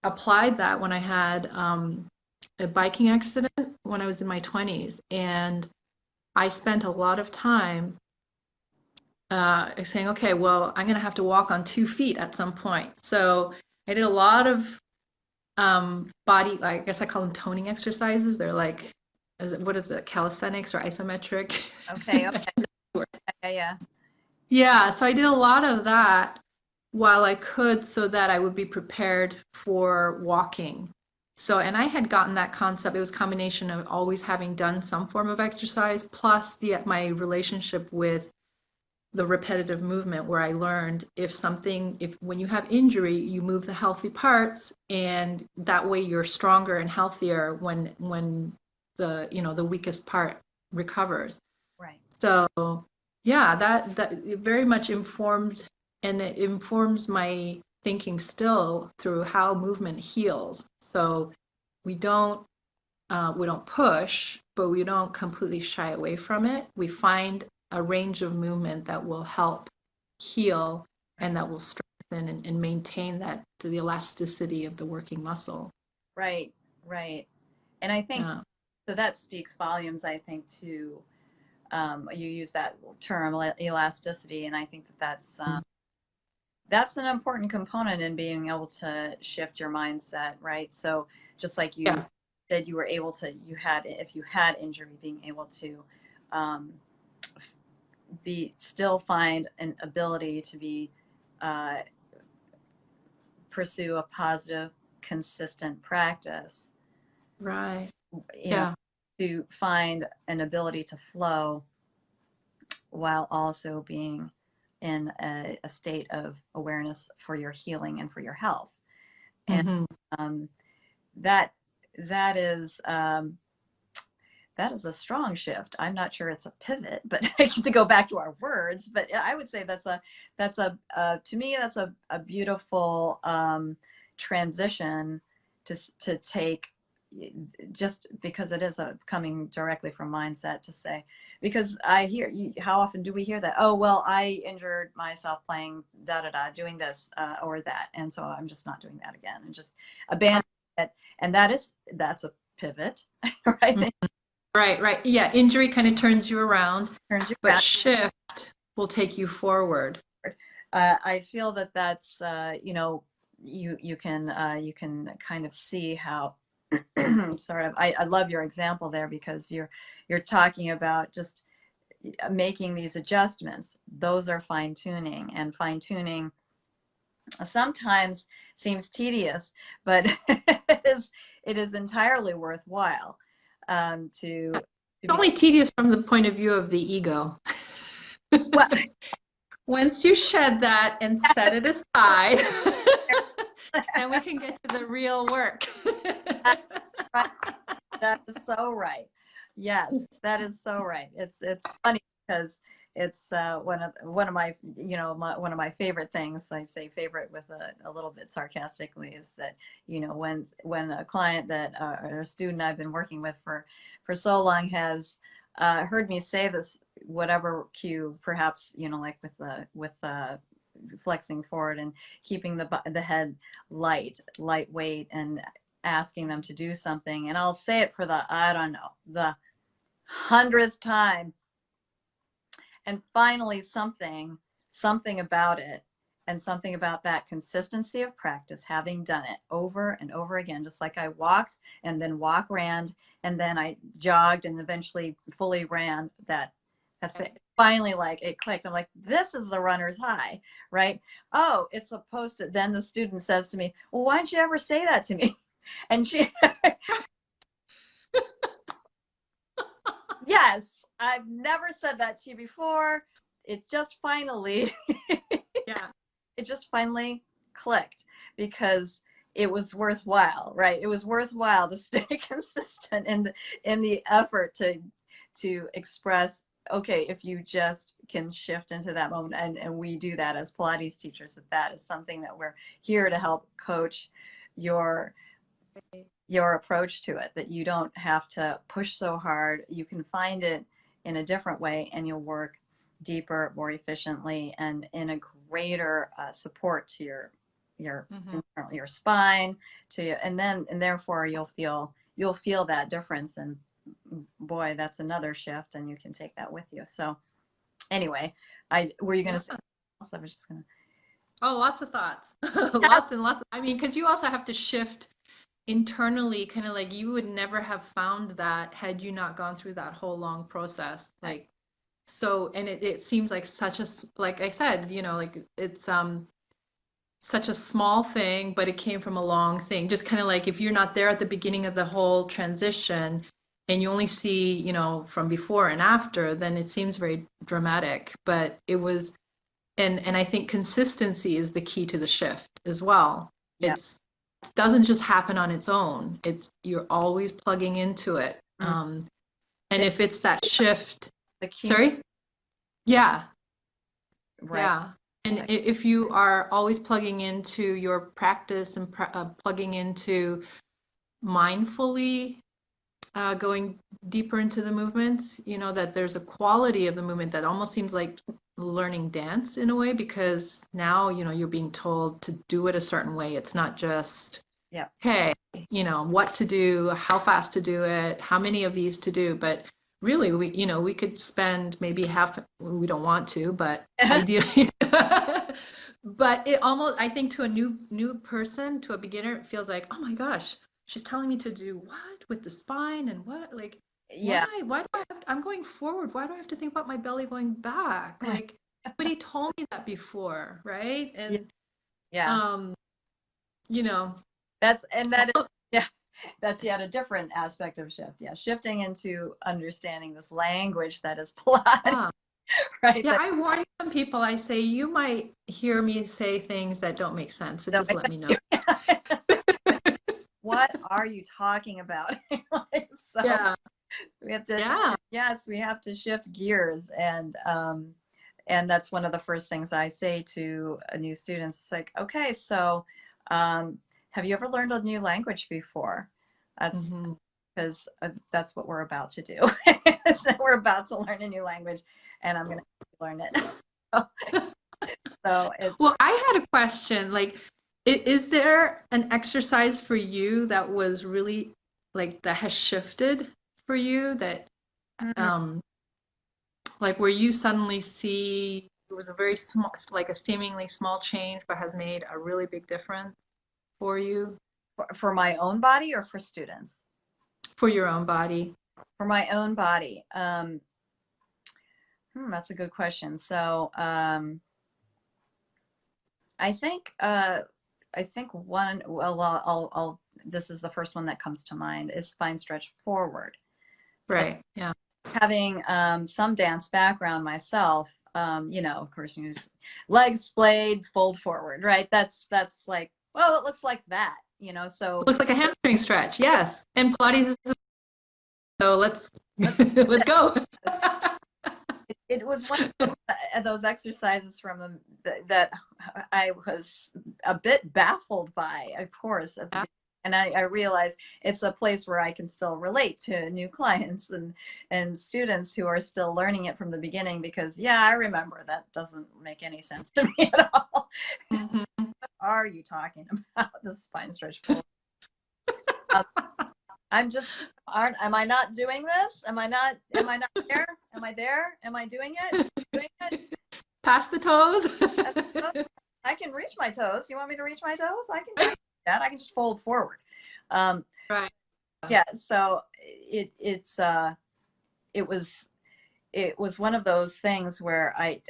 Speaker 2: applied that when I had a biking accident when I was in my 20s. And I spent a lot of time saying, okay, well, I'm going to have to walk on 2 feet at some point. So I did a lot of body, I guess I call them toning exercises. They're like, what is it, calisthenics or isometric?
Speaker 1: Okay. Yeah.
Speaker 2: Yeah, so I did a lot of that while I could so that I would be prepared for walking. So, and I had gotten that concept. It was a combination of always having done some form of exercise plus my relationship with the repetitive movement, where I learned when you have injury, you move the healthy parts, and that way you're stronger and healthier when the weakest part recovers.
Speaker 1: Right.
Speaker 2: So yeah, that very much informed, and it informs my thinking still through how movement heals. So we don't push, but we don't completely shy away from it. We find a range of movement that will help heal and that will strengthen and maintain the elasticity of the working muscle.
Speaker 1: Right. And I think so that speaks volumes, I think, to you use that term elasticity, and I think that's an important component in being able to shift your mindset, right? So just like you said, you were able to, if you had injury, being able to still find an ability to pursue a positive, consistent practice.
Speaker 2: Right.
Speaker 1: To find an ability to flow while also being in a state of awareness for your healing and for your health. And that is a strong shift. I'm not sure it's a pivot, but to go back to our words, but I would say to me, that's a beautiful transition to take, just because it is coming directly from mindset, to say, because I hear how often do we hear that? Oh, well, I injured myself playing doing this or that, and so I'm just not doing that again, and just abandon it. And that's a pivot, right?
Speaker 2: Right. Yeah, injury kind of turns you around, but shift will take you forward.
Speaker 1: I feel that's you can kind of see how. Sorry, I love your example there, because you're talking about just making these adjustments. Those are fine tuning, and fine tuning sometimes seems tedious, but it is entirely worthwhile. It's
Speaker 2: only tedious from the point of view of the ego. Well, once you shed that and set it aside, and we can get to the real work.
Speaker 1: That is so right. Yes, that is so right. It's funny because it's one of my one of my favorite things. I say favorite with a little bit sarcastically, is that when a client or a student I've been working with for so long has heard me say this, whatever cue, perhaps like with flexing forward and keeping the head lightweight, and asking them to do something, and I'll say it for the 100th time, and finally something about it, And something about that consistency of practice, having done it over and over again, just like I walked and then ran and then I jogged and eventually fully ran, that's finally like it clicked. I'm like, this is the runner's high, right? Oh, it's supposed to. Then the student says to me, well, why didn't you ever say that to me? And she, yes, I've never said that to you before. It just finally,
Speaker 2: Yeah.
Speaker 1: it just finally clicked because it was worthwhile, right? It was worthwhile to stay consistent in the effort to express, okay, if you just can shift into that moment, and we do that as Pilates teachers, that is something that we're here to help coach your approach to it, that you don't have to push so hard. You can find it in a different way and you'll work deeper, more efficiently, and in a greater support to your spine, and therefore you'll feel that difference. And boy, that's another shift, and you can take that with you. So anyway, were you going to say else? I was just going to.
Speaker 2: Oh, lots of thoughts. Lots and lots. I mean, because you also have to shift internally, kind of like you would never have found that had you not gone through that whole long process. Like, so, and it seems like like I said, like it's such a small thing, but it came from a long thing. Just kind of like if you're not there at the beginning of the whole transition and you only see, from before and after, then it seems very dramatic. But it was, and I think consistency is the key to the shift as well.
Speaker 1: Yeah.
Speaker 2: It doesn't just happen on its own. You're always plugging into it. And if it's that shift,
Speaker 1: the key.
Speaker 2: Sorry? Yeah.
Speaker 1: Right.
Speaker 2: Yeah. And if you are always plugging into your practice and plugging into mindfully going deeper into the movements, that there's a quality of the movement that almost seems like learning dance in a way, because now, you're being told to do it a certain way. It's not just, hey, what to do, how fast to do it, how many of these to do, but really, we could spend maybe half, we don't want to, but ideally, but it almost, I think to a new person, to a beginner, it feels like, oh my gosh, she's telling me to do what with the spine and what, like, why do I have to, I'm going forward. Why do I have to think about my belly going back? Like, nobody told me that before, right? And,
Speaker 1: that's yet a different aspect of shift. Yeah, shifting into understanding this language that is Pilates. Right.
Speaker 2: Yeah, I warn some people. I say, you might hear me say things that don't make sense, so just let me know.
Speaker 1: What are you talking about? So we have to, we have to shift gears, and that's one of the first things I say to new students. It's like, okay, so have you ever learned a new language before? That's because that's what we're about to do. So we're about to learn a new language, and I'm going to learn it. So it's.
Speaker 2: Well, I had a question. Like, is there an exercise for you that was really like that has shifted for you that, like where you suddenly see it was a very small, like a seemingly small change, but has made a really big difference for you?
Speaker 1: For my own body or for students?
Speaker 2: For your own body.
Speaker 1: For my own body. That's a good question. So I think one, well, this is the first one that comes to mind, is spine stretch forward.
Speaker 2: Right. Yeah.
Speaker 1: Having some dance background myself, of course, use legs splayed, fold forward, right? That's like, well, it looks like that, so.
Speaker 2: It looks like a hamstring stretch. Yes. And Pilates is, so let's go.
Speaker 1: It was one of those exercises from them that I was a bit baffled by, of course. And I realized it's a place where I can still relate to new clients and students who are still learning it from the beginning, because, I remember that doesn't make any sense to me at all. What are you talking about, the spine stretch? Am I not doing this? Am I not there? Am I there? Am I doing it?
Speaker 2: Pass the toes.
Speaker 1: I can reach my toes. You want me to reach my toes? I can do that. I can just fold forward.
Speaker 2: Right.
Speaker 1: Yeah. So it was one of those things where I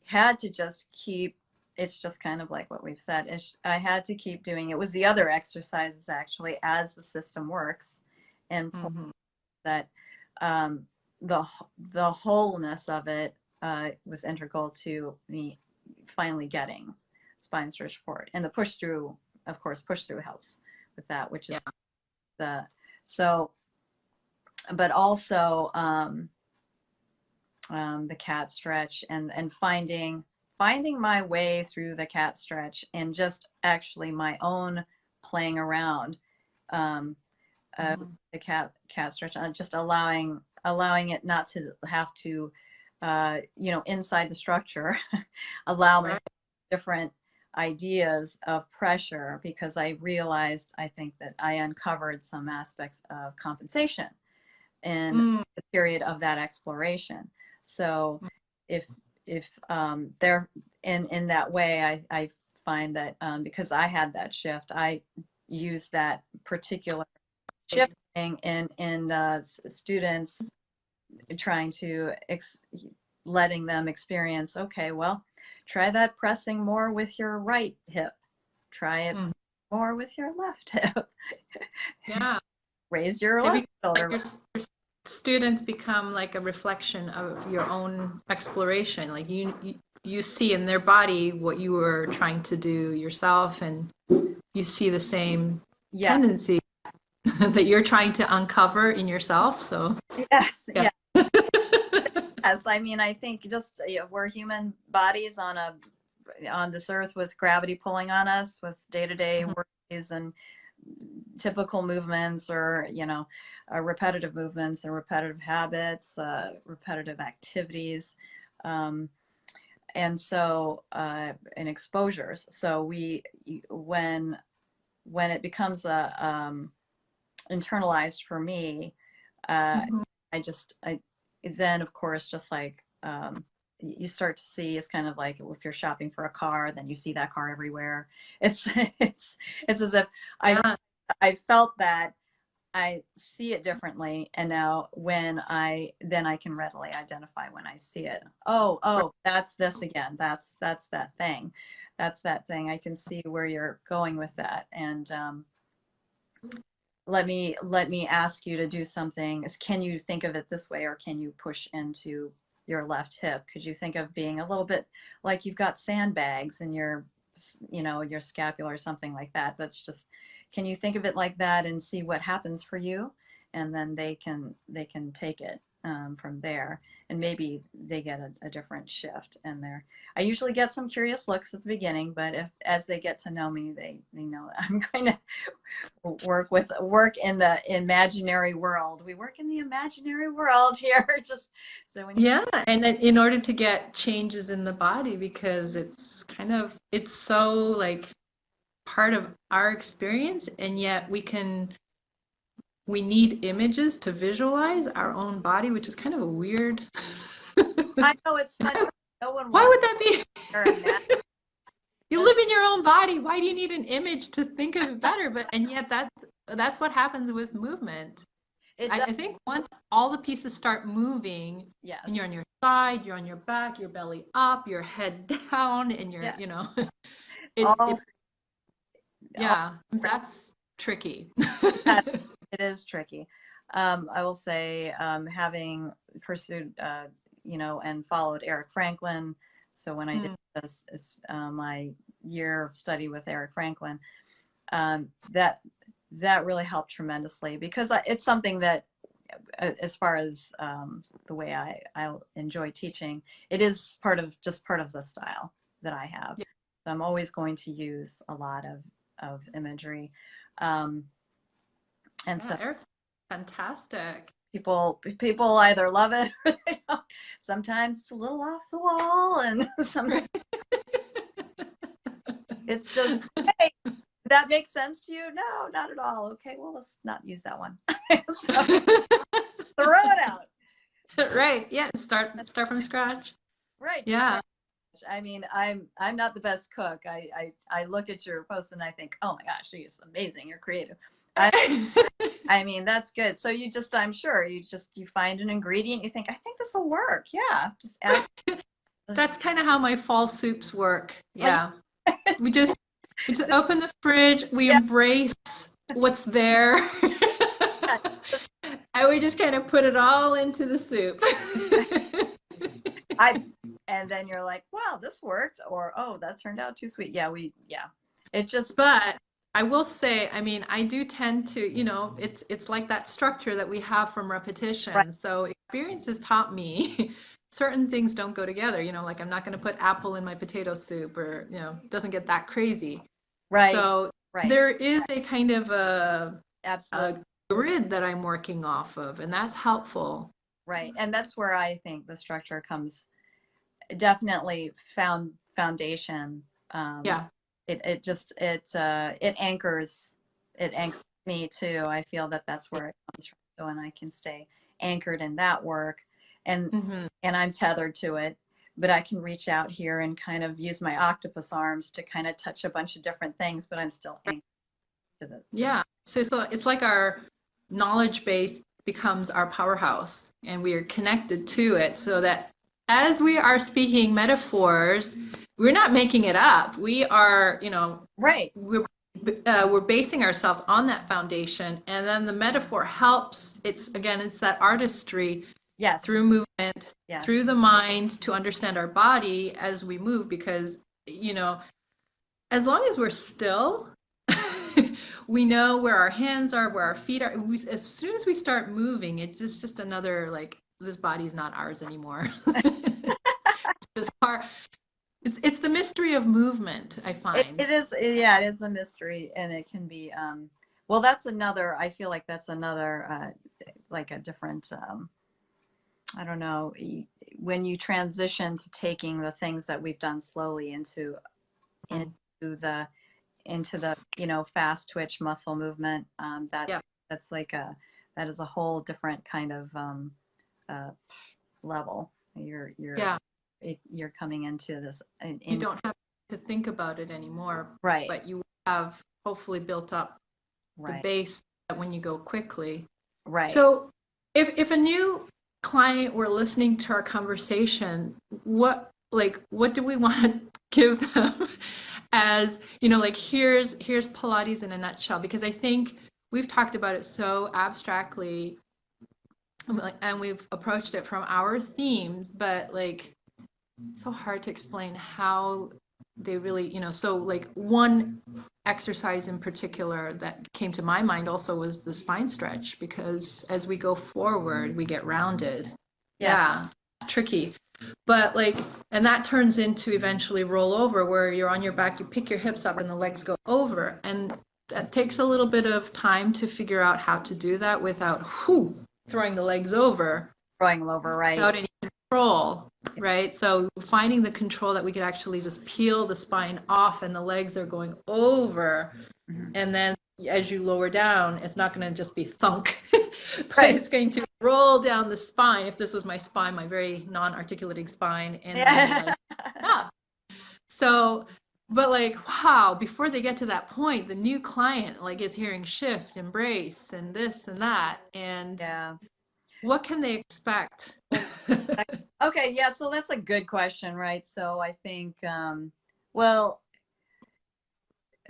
Speaker 1: had to just keep. It's just kind of like what we've said. I had to keep doing. It was the other exercises actually as the system works, and that the wholeness of it was integral to me finally getting spine stretch support, and the push through, of course, push through helps with that, which is the so, but also the cat stretch and finding my way through the cat stretch and just actually my own playing around the cat stretch and just allowing it not to have to inside the structure allow myself different ideas of pressure, because I realized, I think that I uncovered some aspects of compensation in the period of that exploration. So if there in that way, I find that because I had that shift, I used that particular shifting in students, trying to letting them experience, okay, well, try that pressing more with your right hip, try it more with your left hip.
Speaker 2: Yeah.
Speaker 1: Raise your left shoulder.
Speaker 2: Like your students become like a reflection of your own exploration. Like you see in their body what you were trying to do yourself, and you see the same tendency that you're trying to uncover in yourself. So
Speaker 1: yes. Yes, I mean, I think just we're human bodies on this earth with gravity pulling on us, with day-to-day worries and typical movements, or repetitive movements and repetitive habits, repetitive activities, and so and exposures. So when it becomes internalized for me, then of course, just like you start to see, it's kind of like if you're shopping for a car, then you see that car everywhere. It's as if I felt that I see it differently, and now then I can readily identify when I see it. Oh, that's this again. That's that thing. That's that thing. I can see where you're going with that, and let me ask you to do something. Can you think of it this way, or can you push into your left hip? Could you think of being a little bit like you've got sandbags in your scapula or something like that? That's just, can you think of it like that and see what happens for you? And then they can take it from there, and maybe they get a different shift in there. I usually get some curious looks at the beginning, but as they get to know me, they know I'm going to work in the imaginary world. We work in the imaginary world here, just so when
Speaker 2: and then in order to get changes in the body, because it's so like part of our experience, and yet we need images to visualize our own body, which is kind of a weird.
Speaker 1: I know it's funny. No one.
Speaker 2: Why would that be? You live in your own body. Why do you need an image to think of it better? And yet that's what happens with movement. I think once all the pieces start moving, and you're on your side, you're on your back, your belly up, your head down, and you're that's tricky.
Speaker 1: It is tricky. I will say, having pursued, and followed Eric Franklin. So when I did this, my year of study with Eric Franklin, that really helped tremendously, because it's something that, as far as the way I enjoy teaching, it is part of the style that I have. So I'm always going to use a lot of imagery. And so
Speaker 2: Eric's fantastic.
Speaker 1: People either love it or they don't. Sometimes it's a little off the wall, and sometimes it's just, hey, that makes sense to you? No, not at all. Okay, well, let's not use that one. So, throw it out.
Speaker 2: Right. Yeah. Start from scratch.
Speaker 1: Right.
Speaker 2: Yeah.
Speaker 1: I mean, I'm not the best cook. I look at your posts and I think, oh my gosh, she's amazing. You're creative. I mean, that's good. So you just, I'm sure you find an ingredient, you think, I think this will work. Yeah, just add.
Speaker 2: That's kind of how my fall soups work. Yeah. We just open the fridge, we embrace what's there. And we just kind of put it all into the soup.
Speaker 1: And then you're like, wow, this worked, or oh, that turned out too sweet. Yeah, it just.
Speaker 2: But I will say, I mean, I do tend to, it's like that structure that we have from repetition.
Speaker 1: Right.
Speaker 2: So experience has taught me certain things don't go together, like I'm not going to put apple in my potato soup, or, it doesn't get that crazy.
Speaker 1: Right.
Speaker 2: So there is a kind of a grid that I'm working off of, and that's helpful.
Speaker 1: Right. And that's where I think the structure comes, definitely foundation. It anchors me too. I feel that that's where it comes from. So, and I can stay anchored in that work, and I'm tethered to it, but I can reach out here and kind of use my octopus arms to kind of touch a bunch of different things, but I'm still anchored to the.
Speaker 2: Yeah. So it's like our knowledge base becomes our powerhouse, and we are connected to it, so that as we are speaking metaphors, we're not making it up. We are,
Speaker 1: right.
Speaker 2: We're basing ourselves on that foundation, and then the metaphor helps. It's that artistry.
Speaker 1: Yes.
Speaker 2: Through movement, through the mind, to understand our body as we move, because, as long as we're still, we know where our hands are, where our feet are. As soon as we start moving, it's just another, like, this body's not ours anymore. It's the mystery of movement, I find.
Speaker 1: It is a mystery, and it can be, well, I feel like that's another, like a different, I don't know, when you transition to taking the things that we've done slowly into the fast twitch muscle movement, that's like that is a whole different kind of level. You're coming into this.
Speaker 2: You don't have to think about it anymore,
Speaker 1: right?
Speaker 2: But you have hopefully built up the base that when you go quickly,
Speaker 1: right?
Speaker 2: So if a new client were listening to our conversation, what do we want to give them as, like, here's Pilates in a nutshell? Because I think we've talked about it so abstractly, and we've approached it from our themes, but like, it's so hard to explain how they really, so like one exercise in particular that came to my mind also was the spine stretch, because as we go forward, we get rounded. Yeah, it's tricky. But like, and that turns into eventually roll over, where you're on your back, you pick your hips up and the legs go over. And that takes a little bit of time to figure out how to do that without throwing the legs over.
Speaker 1: Throwing them over, right.
Speaker 2: Without any control, right? So finding the control that we could actually just peel the spine off and the legs are going over. And then as you lower down, it's not going to just be thunk, but it's going to roll down the spine. If this was my spine, my very non-articulating spine, and then up. So, but like, wow, before they get to that point, the new client like is hearing shift, embrace, and this and that, and what can they expect?
Speaker 1: Okay, yeah, so that's a good question, right? So I think, well,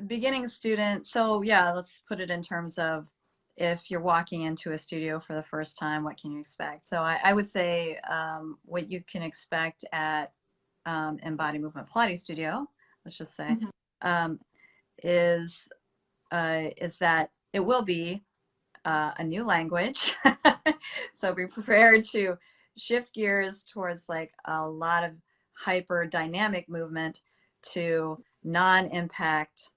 Speaker 1: beginning student, so yeah, let's put it in terms of if you're walking into a studio for the first time, what can you expect? So I would say what you can expect at Embody Movement Pilates Studio, let's just say, is that it will be a new language. So be prepared to shift gears towards like a lot of hyper dynamic movement to non-impact,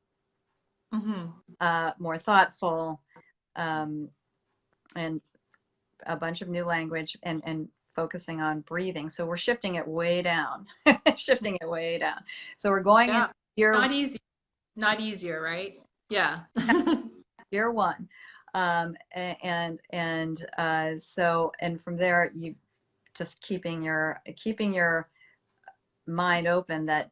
Speaker 1: more thoughtful, and a bunch of new language, and focusing on breathing. So we're shifting it way down, shifting it way down. So we're going in year,
Speaker 2: not easier, right? Yeah.
Speaker 1: Year one. So, and from there, you just keeping your mind open that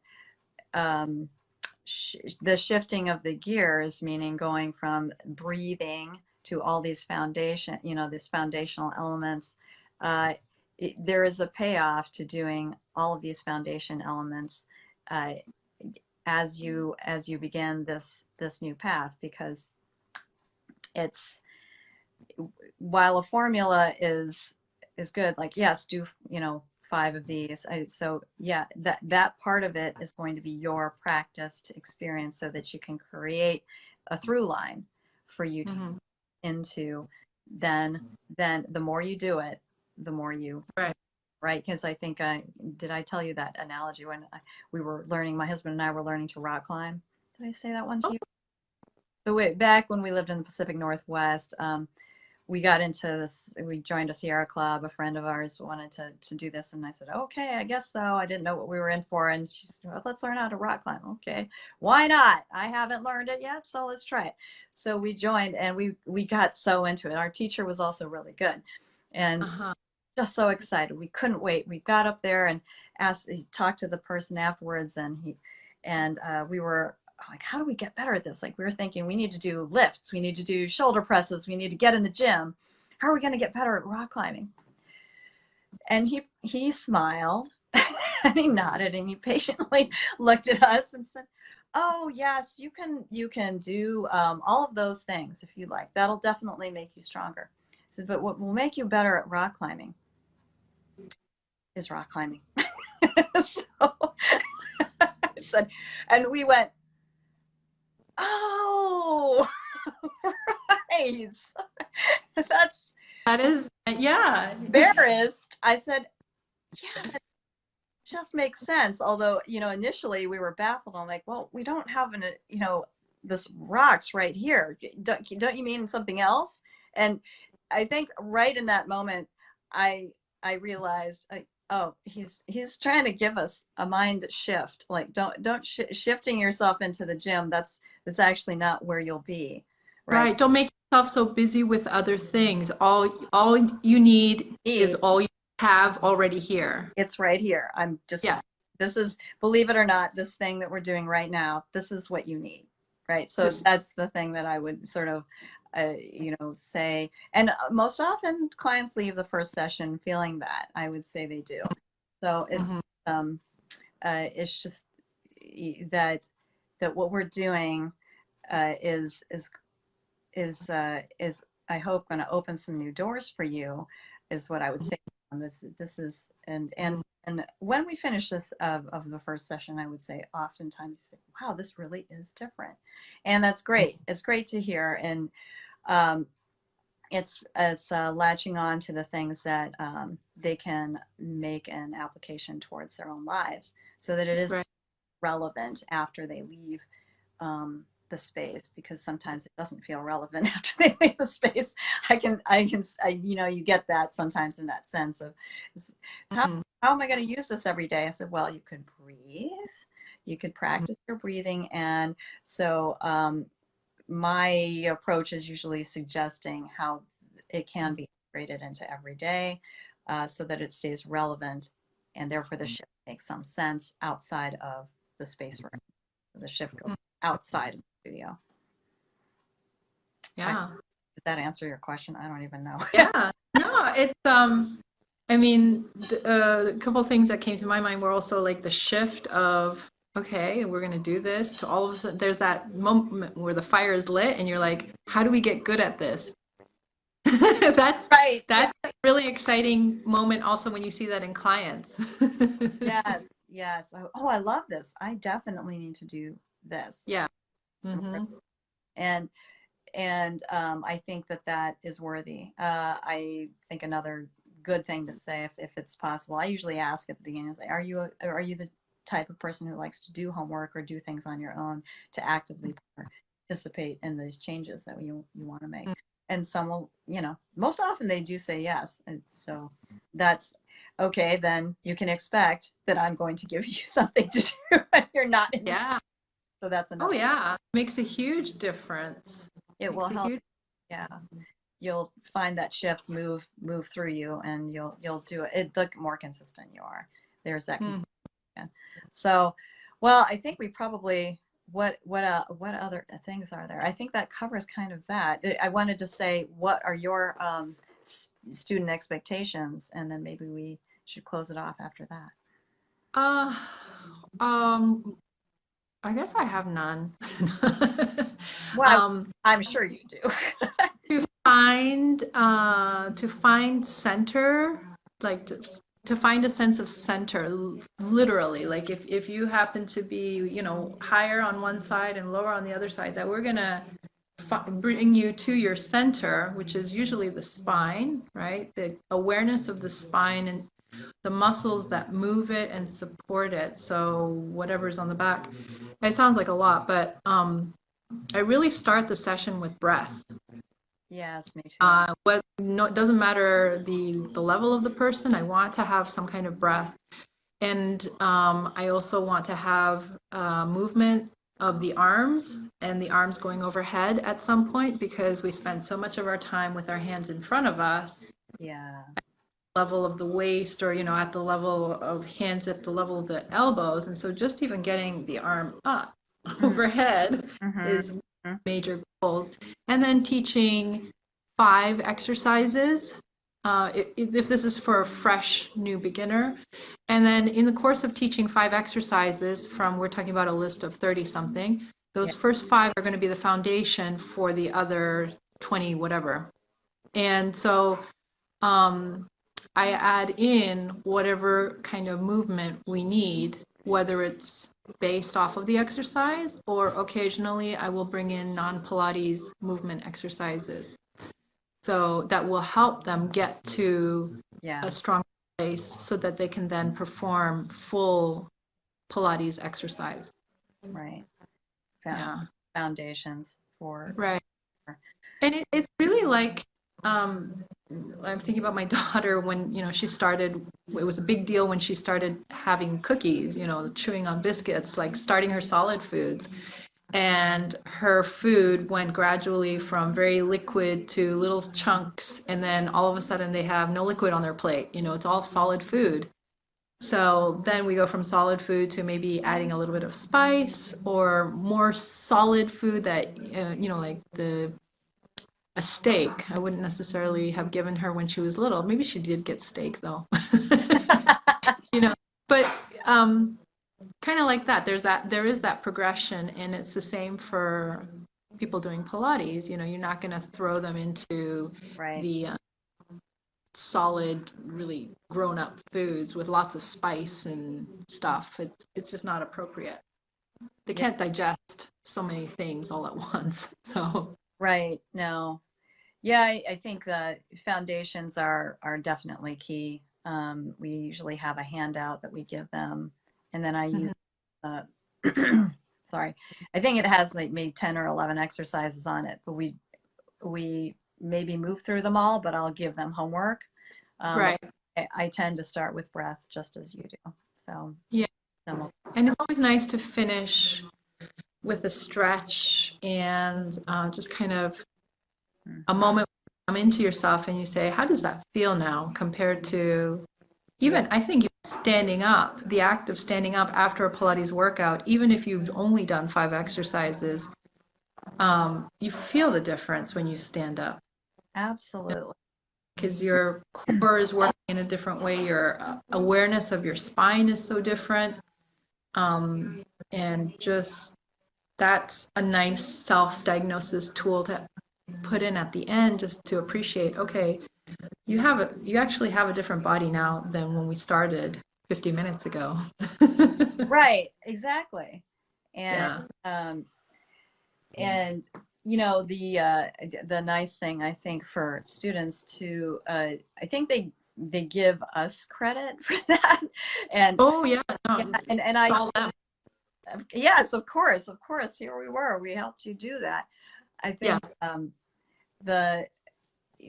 Speaker 1: the shifting of the gears, meaning going from breathing to all these these foundational elements, there is a payoff to doing all of these foundation elements uh, as you begin this new path, because it's, while a formula is good, like, yes, do 5 of these. So yeah, that part of it is going to be your practice to experience, so that you can create a through line for you to into. Then the more you do it, the more you right, because I think did I tell you that analogy when we were learning, my husband and I were learning to rock climb? Did I say that one to you? So back when we lived in the Pacific Northwest, we got into this, we joined a Sierra club. A friend of ours wanted to do this, and I said, okay, I guess so. I didn't know what we were in for, and she said, well, let's learn how to rock climb. Okay, why not? I haven't learned it yet, so let's try it. So we joined, and we got so into it. Our teacher was also really good, and just so excited. We couldn't wait. We got up there and talked to the person afterwards, and we were like, how do we get better at this? Like, we were thinking, we need to do lifts, we need to do shoulder presses, we need to get in the gym. How are we going to get better at rock climbing? And he smiled and he nodded and he patiently looked at us and said, oh yes, you can do all of those things if you like. That'll definitely make you stronger. I said, but what will make you better at rock climbing is rock climbing. So I said, and we went, oh, right.
Speaker 2: That is, yeah.
Speaker 1: Embarrassed. I said, yeah, it just makes sense. Although, initially we were baffled. I'm like, well, we don't have this rocks right here. Don't you mean something else? And I think right in that moment, I realized, oh, he's trying to give us a mind shift. Like, don't shifting yourself into the gym. That's actually not where you'll be.
Speaker 2: Right. Don't make yourself so busy with other things. All you need is all you have already here.
Speaker 1: It's right here. I'm just, this is, believe it or not, this thing that we're doing right now, this is what you need. Right. So that's the thing that I would sort of, say. And most often clients leave the first session feeling that. I would say they do. So it's just that what we're doing is I hope going to open some new doors for you, is what I would say. This is, and when we finish this of the first session, I would say oftentimes, wow, this really is different, and that's great. It's great to hear, and it's latching on to the things that they can make an application towards their own lives, so that it is relevant after they leave the space, because sometimes it doesn't feel relevant after they leave the space. I you get that sometimes, in that sense of how am I going to use this every day? I said, well, you could breathe, you could practice your breathing. And so my approach is usually suggesting how it can be integrated into every day, so that it stays relevant, and therefore the shift makes some sense outside of the space we're in. So the shift goes outside of the studio.
Speaker 2: Yeah.
Speaker 1: Did that answer your question? I don't even know.
Speaker 2: Yeah. No, it's I mean, a couple of things that came to my mind were also like the shift of, okay, we're going to do this, to all of a sudden there's that moment where the fire is lit and you're like, how do we get good at this? That's right. That's a really exciting moment also when you see that in clients.
Speaker 1: Yes. Oh, I love this. I definitely need to do this.
Speaker 2: Yeah.
Speaker 1: And I think that is worthy. I think another good thing to say, if it's possible, I usually ask at the beginning, say, are you the type of person who likes to do homework or do things on your own to actively participate in these changes that you want to make? And some will, most often they do say yes. And so that's okay. Then you can expect that I'm going to give you something to do when you're not in.
Speaker 2: Yeah.
Speaker 1: So that's another.
Speaker 2: Oh yeah, makes a huge difference.
Speaker 1: It will help. Yeah, you'll find that shift move through you, and you'll do it. The more consistent you are, there's that. So, well, I think we probably, what other things are there? I think that covers kind of that. I wanted to say, what are your student expectations? And then maybe we should close it off after that.
Speaker 2: Uh, um, I guess I have none.
Speaker 1: Well,
Speaker 2: Um,
Speaker 1: I'm sure you do.
Speaker 2: to find center, like to find a sense of center, literally. Like if you happen to be, you know, higher on one side and lower on the other side, that we're gonna bring you to your center, which is usually the spine, right? The awareness of the spine and the muscles that move it and support it. So whatever's on the back, it sounds like a lot, but I really start the session with breath.
Speaker 1: Yes, me too.
Speaker 2: But no, it doesn't matter the level of the person. I want to have some kind of breath, and I also want to have movement of the arms and the arms going overhead at some point, because we spend so much of our time with our hands in front of us.
Speaker 1: Yeah.
Speaker 2: Level of the waist, or you know, at the level of hands at the level of the elbows, and so just even getting the arm up overhead is major goals. And then teaching 5 exercises if this is for a fresh new beginner. And then in the course of teaching 5 exercises from, we're talking about a list of 30 something, those first 5 are going to be the foundation for the other 20 whatever. And so I add in whatever kind of movement we need, whether it's based off of the exercise, or occasionally I will bring in non-Pilates movement exercises. So that will help them get to a strong place so that they can then perform full Pilates exercise.
Speaker 1: Right.
Speaker 2: Yeah.
Speaker 1: Foundations for.
Speaker 2: Right. And it's really like, I'm thinking about my daughter when, you know, she started, it was a big deal when she started having cookies, you know, chewing on biscuits, like starting her solid foods. And her food went gradually from very liquid to little chunks. And then all of a sudden they have no liquid on their plate. You know, it's all solid food. So then we go from solid food to maybe adding a little bit of spice, or more solid food that, you know, like a steak. I wouldn't necessarily have given her when she was little. Maybe she did get steak though. You know, but kind of like that. There is that progression, and it's the same for people doing Pilates. You know, you're not going to throw them into the solid, really grown-up foods with lots of spice and stuff. It's just not appropriate. They can't digest so many things all at once. So
Speaker 1: Right. No. Yeah, I think foundations are definitely key. We usually have a handout that we give them, and then I use sorry, I think it has like maybe 10 or 11 exercises on it, but we maybe move through them all, but I'll give them homework.
Speaker 2: right.
Speaker 1: I tend to start with breath, just as you do. So
Speaker 2: Yeah. And it's always nice to finish with a stretch and just kind of a moment where you come into yourself and you say, how does that feel now compared to even, I think, standing up, the act of standing up after a Pilates workout, even if you've only done 5 exercises, you feel the difference when you stand up.
Speaker 1: Absolutely.
Speaker 2: Because your core is working in a different way, your awareness of your spine is so different. And just that's a nice self-diagnosis tool to put in at the end, just to appreciate, okay, you actually have a different body now than when we started 50 minutes ago.
Speaker 1: Right, exactly.
Speaker 2: Yeah.
Speaker 1: And you know, the nice thing I think for students to I think they give us credit for that. And
Speaker 2: oh yeah, no,
Speaker 1: and I all them. Yes, of course, here we helped you do that. I think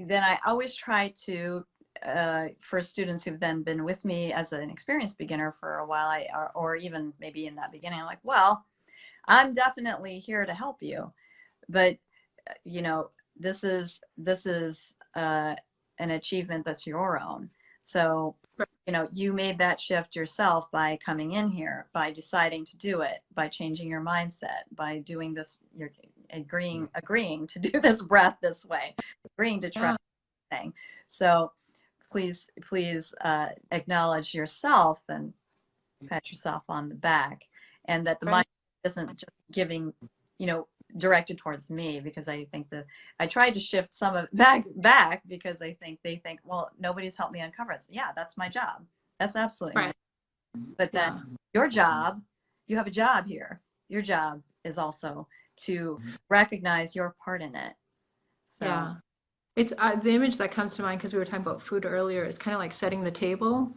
Speaker 1: then I always try to for students who've then been with me as an experienced beginner for a while, or even maybe in that beginning, I'm like, well, I'm definitely here to help you, but you know, this is an achievement that's your own. So, you know, you made that shift yourself by coming in here, by deciding to do it, by changing your mindset, by doing this, you're agreeing to do this breath this way, agreeing to trust thing. So please acknowledge yourself and pat yourself on the back, and that the mind isn't just giving, you know, directed towards me, because I think that I tried to shift some of back because I think they think, well, nobody's helped me uncover it. Yeah, that's my job. That's absolutely right. But then your job, you have a job here. Your job is also to recognize your part in it. So
Speaker 2: yeah, it's the image that comes to mind, because we were talking about food earlier. It's kind of like setting the table.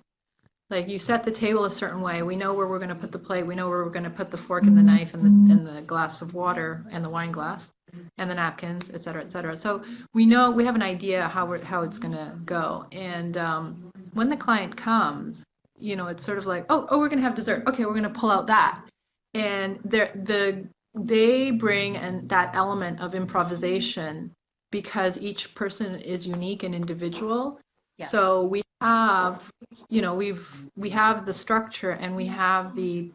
Speaker 2: Like, you set the table a certain way. We know where we're going to put the plate. We know where we're going to put the fork and the knife and the glass of water and the wine glass and the napkins, et cetera, et cetera. So we know, we have an idea how it's going to go. And when the client comes, you know, it's sort of like, oh, we're going to have dessert. Okay, we're going to pull out that. And they bring that element of improvisation, because each person is unique and individual. Yes. So we have, you know, we have the structure, and we have the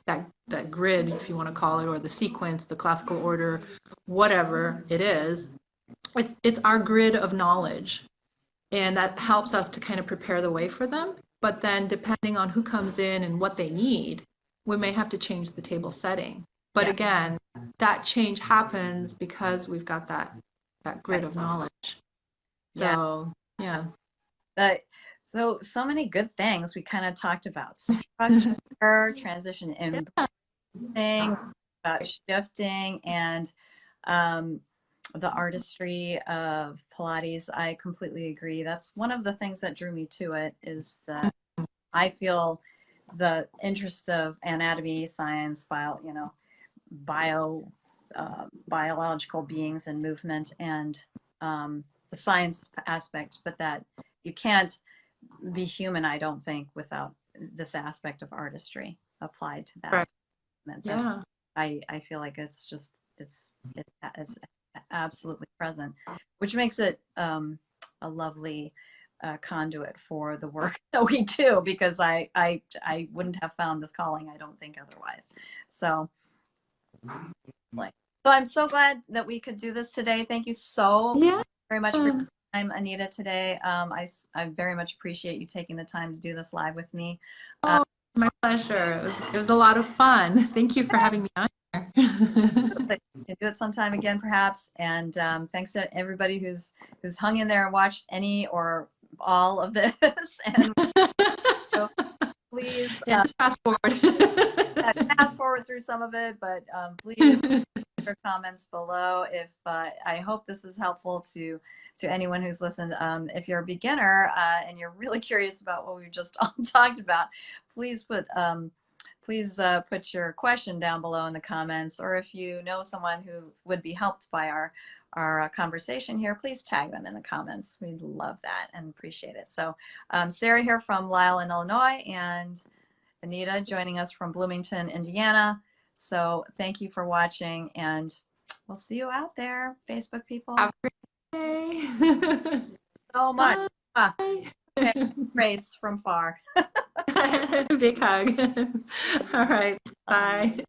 Speaker 2: that grid, if you want to call it, or the sequence, the classical order, whatever it is. It's our grid of knowledge, and that helps us to kind of prepare the way for them. But then, depending on who comes in and what they need, we may have to change the table setting. But again, that change happens because we've got that grid of knowledge. So yeah.
Speaker 1: So many good things we kind of talked about: structure, transition, thing about shifting, and the artistry of Pilates. I completely agree. That's one of the things that drew me to it, is that I feel the interest of anatomy, science, biological beings and movement, and the science aspect, but that you can't be human, I don't think, without this aspect of artistry applied to that.
Speaker 2: Right. Yeah.
Speaker 1: I feel like it's absolutely present, which makes it a lovely conduit for the work that we do, because I wouldn't have found this calling, I don't think, otherwise. So I'm so glad that we could do this today. Thank you so very much for your time, Anita, today. I very much appreciate you taking the time to do this live with me.
Speaker 2: My pleasure. It was a lot of fun. Thank you for having me on here.
Speaker 1: We'll do it sometime again, perhaps. And thanks to everybody who's hung in there and watched any or all of this. And so please
Speaker 2: just fast forward.
Speaker 1: Fast forward through some of it, but please leave your comments below. If I hope this is helpful to anyone who's listened. If you're a beginner and you're really curious about what we just talked about, please put your question down below in the comments, or if you know someone who would be helped by our conversation here, please tag them in the comments. We'd love that and appreciate it. So Sarah here from Lisle in Illinois, and Anita joining us from Bloomington, Indiana. So thank you for watching, and we'll see you out there, Facebook people.
Speaker 2: Have a great day.
Speaker 1: So much. Okay. Race from far.
Speaker 2: Big hug. All right. Bye.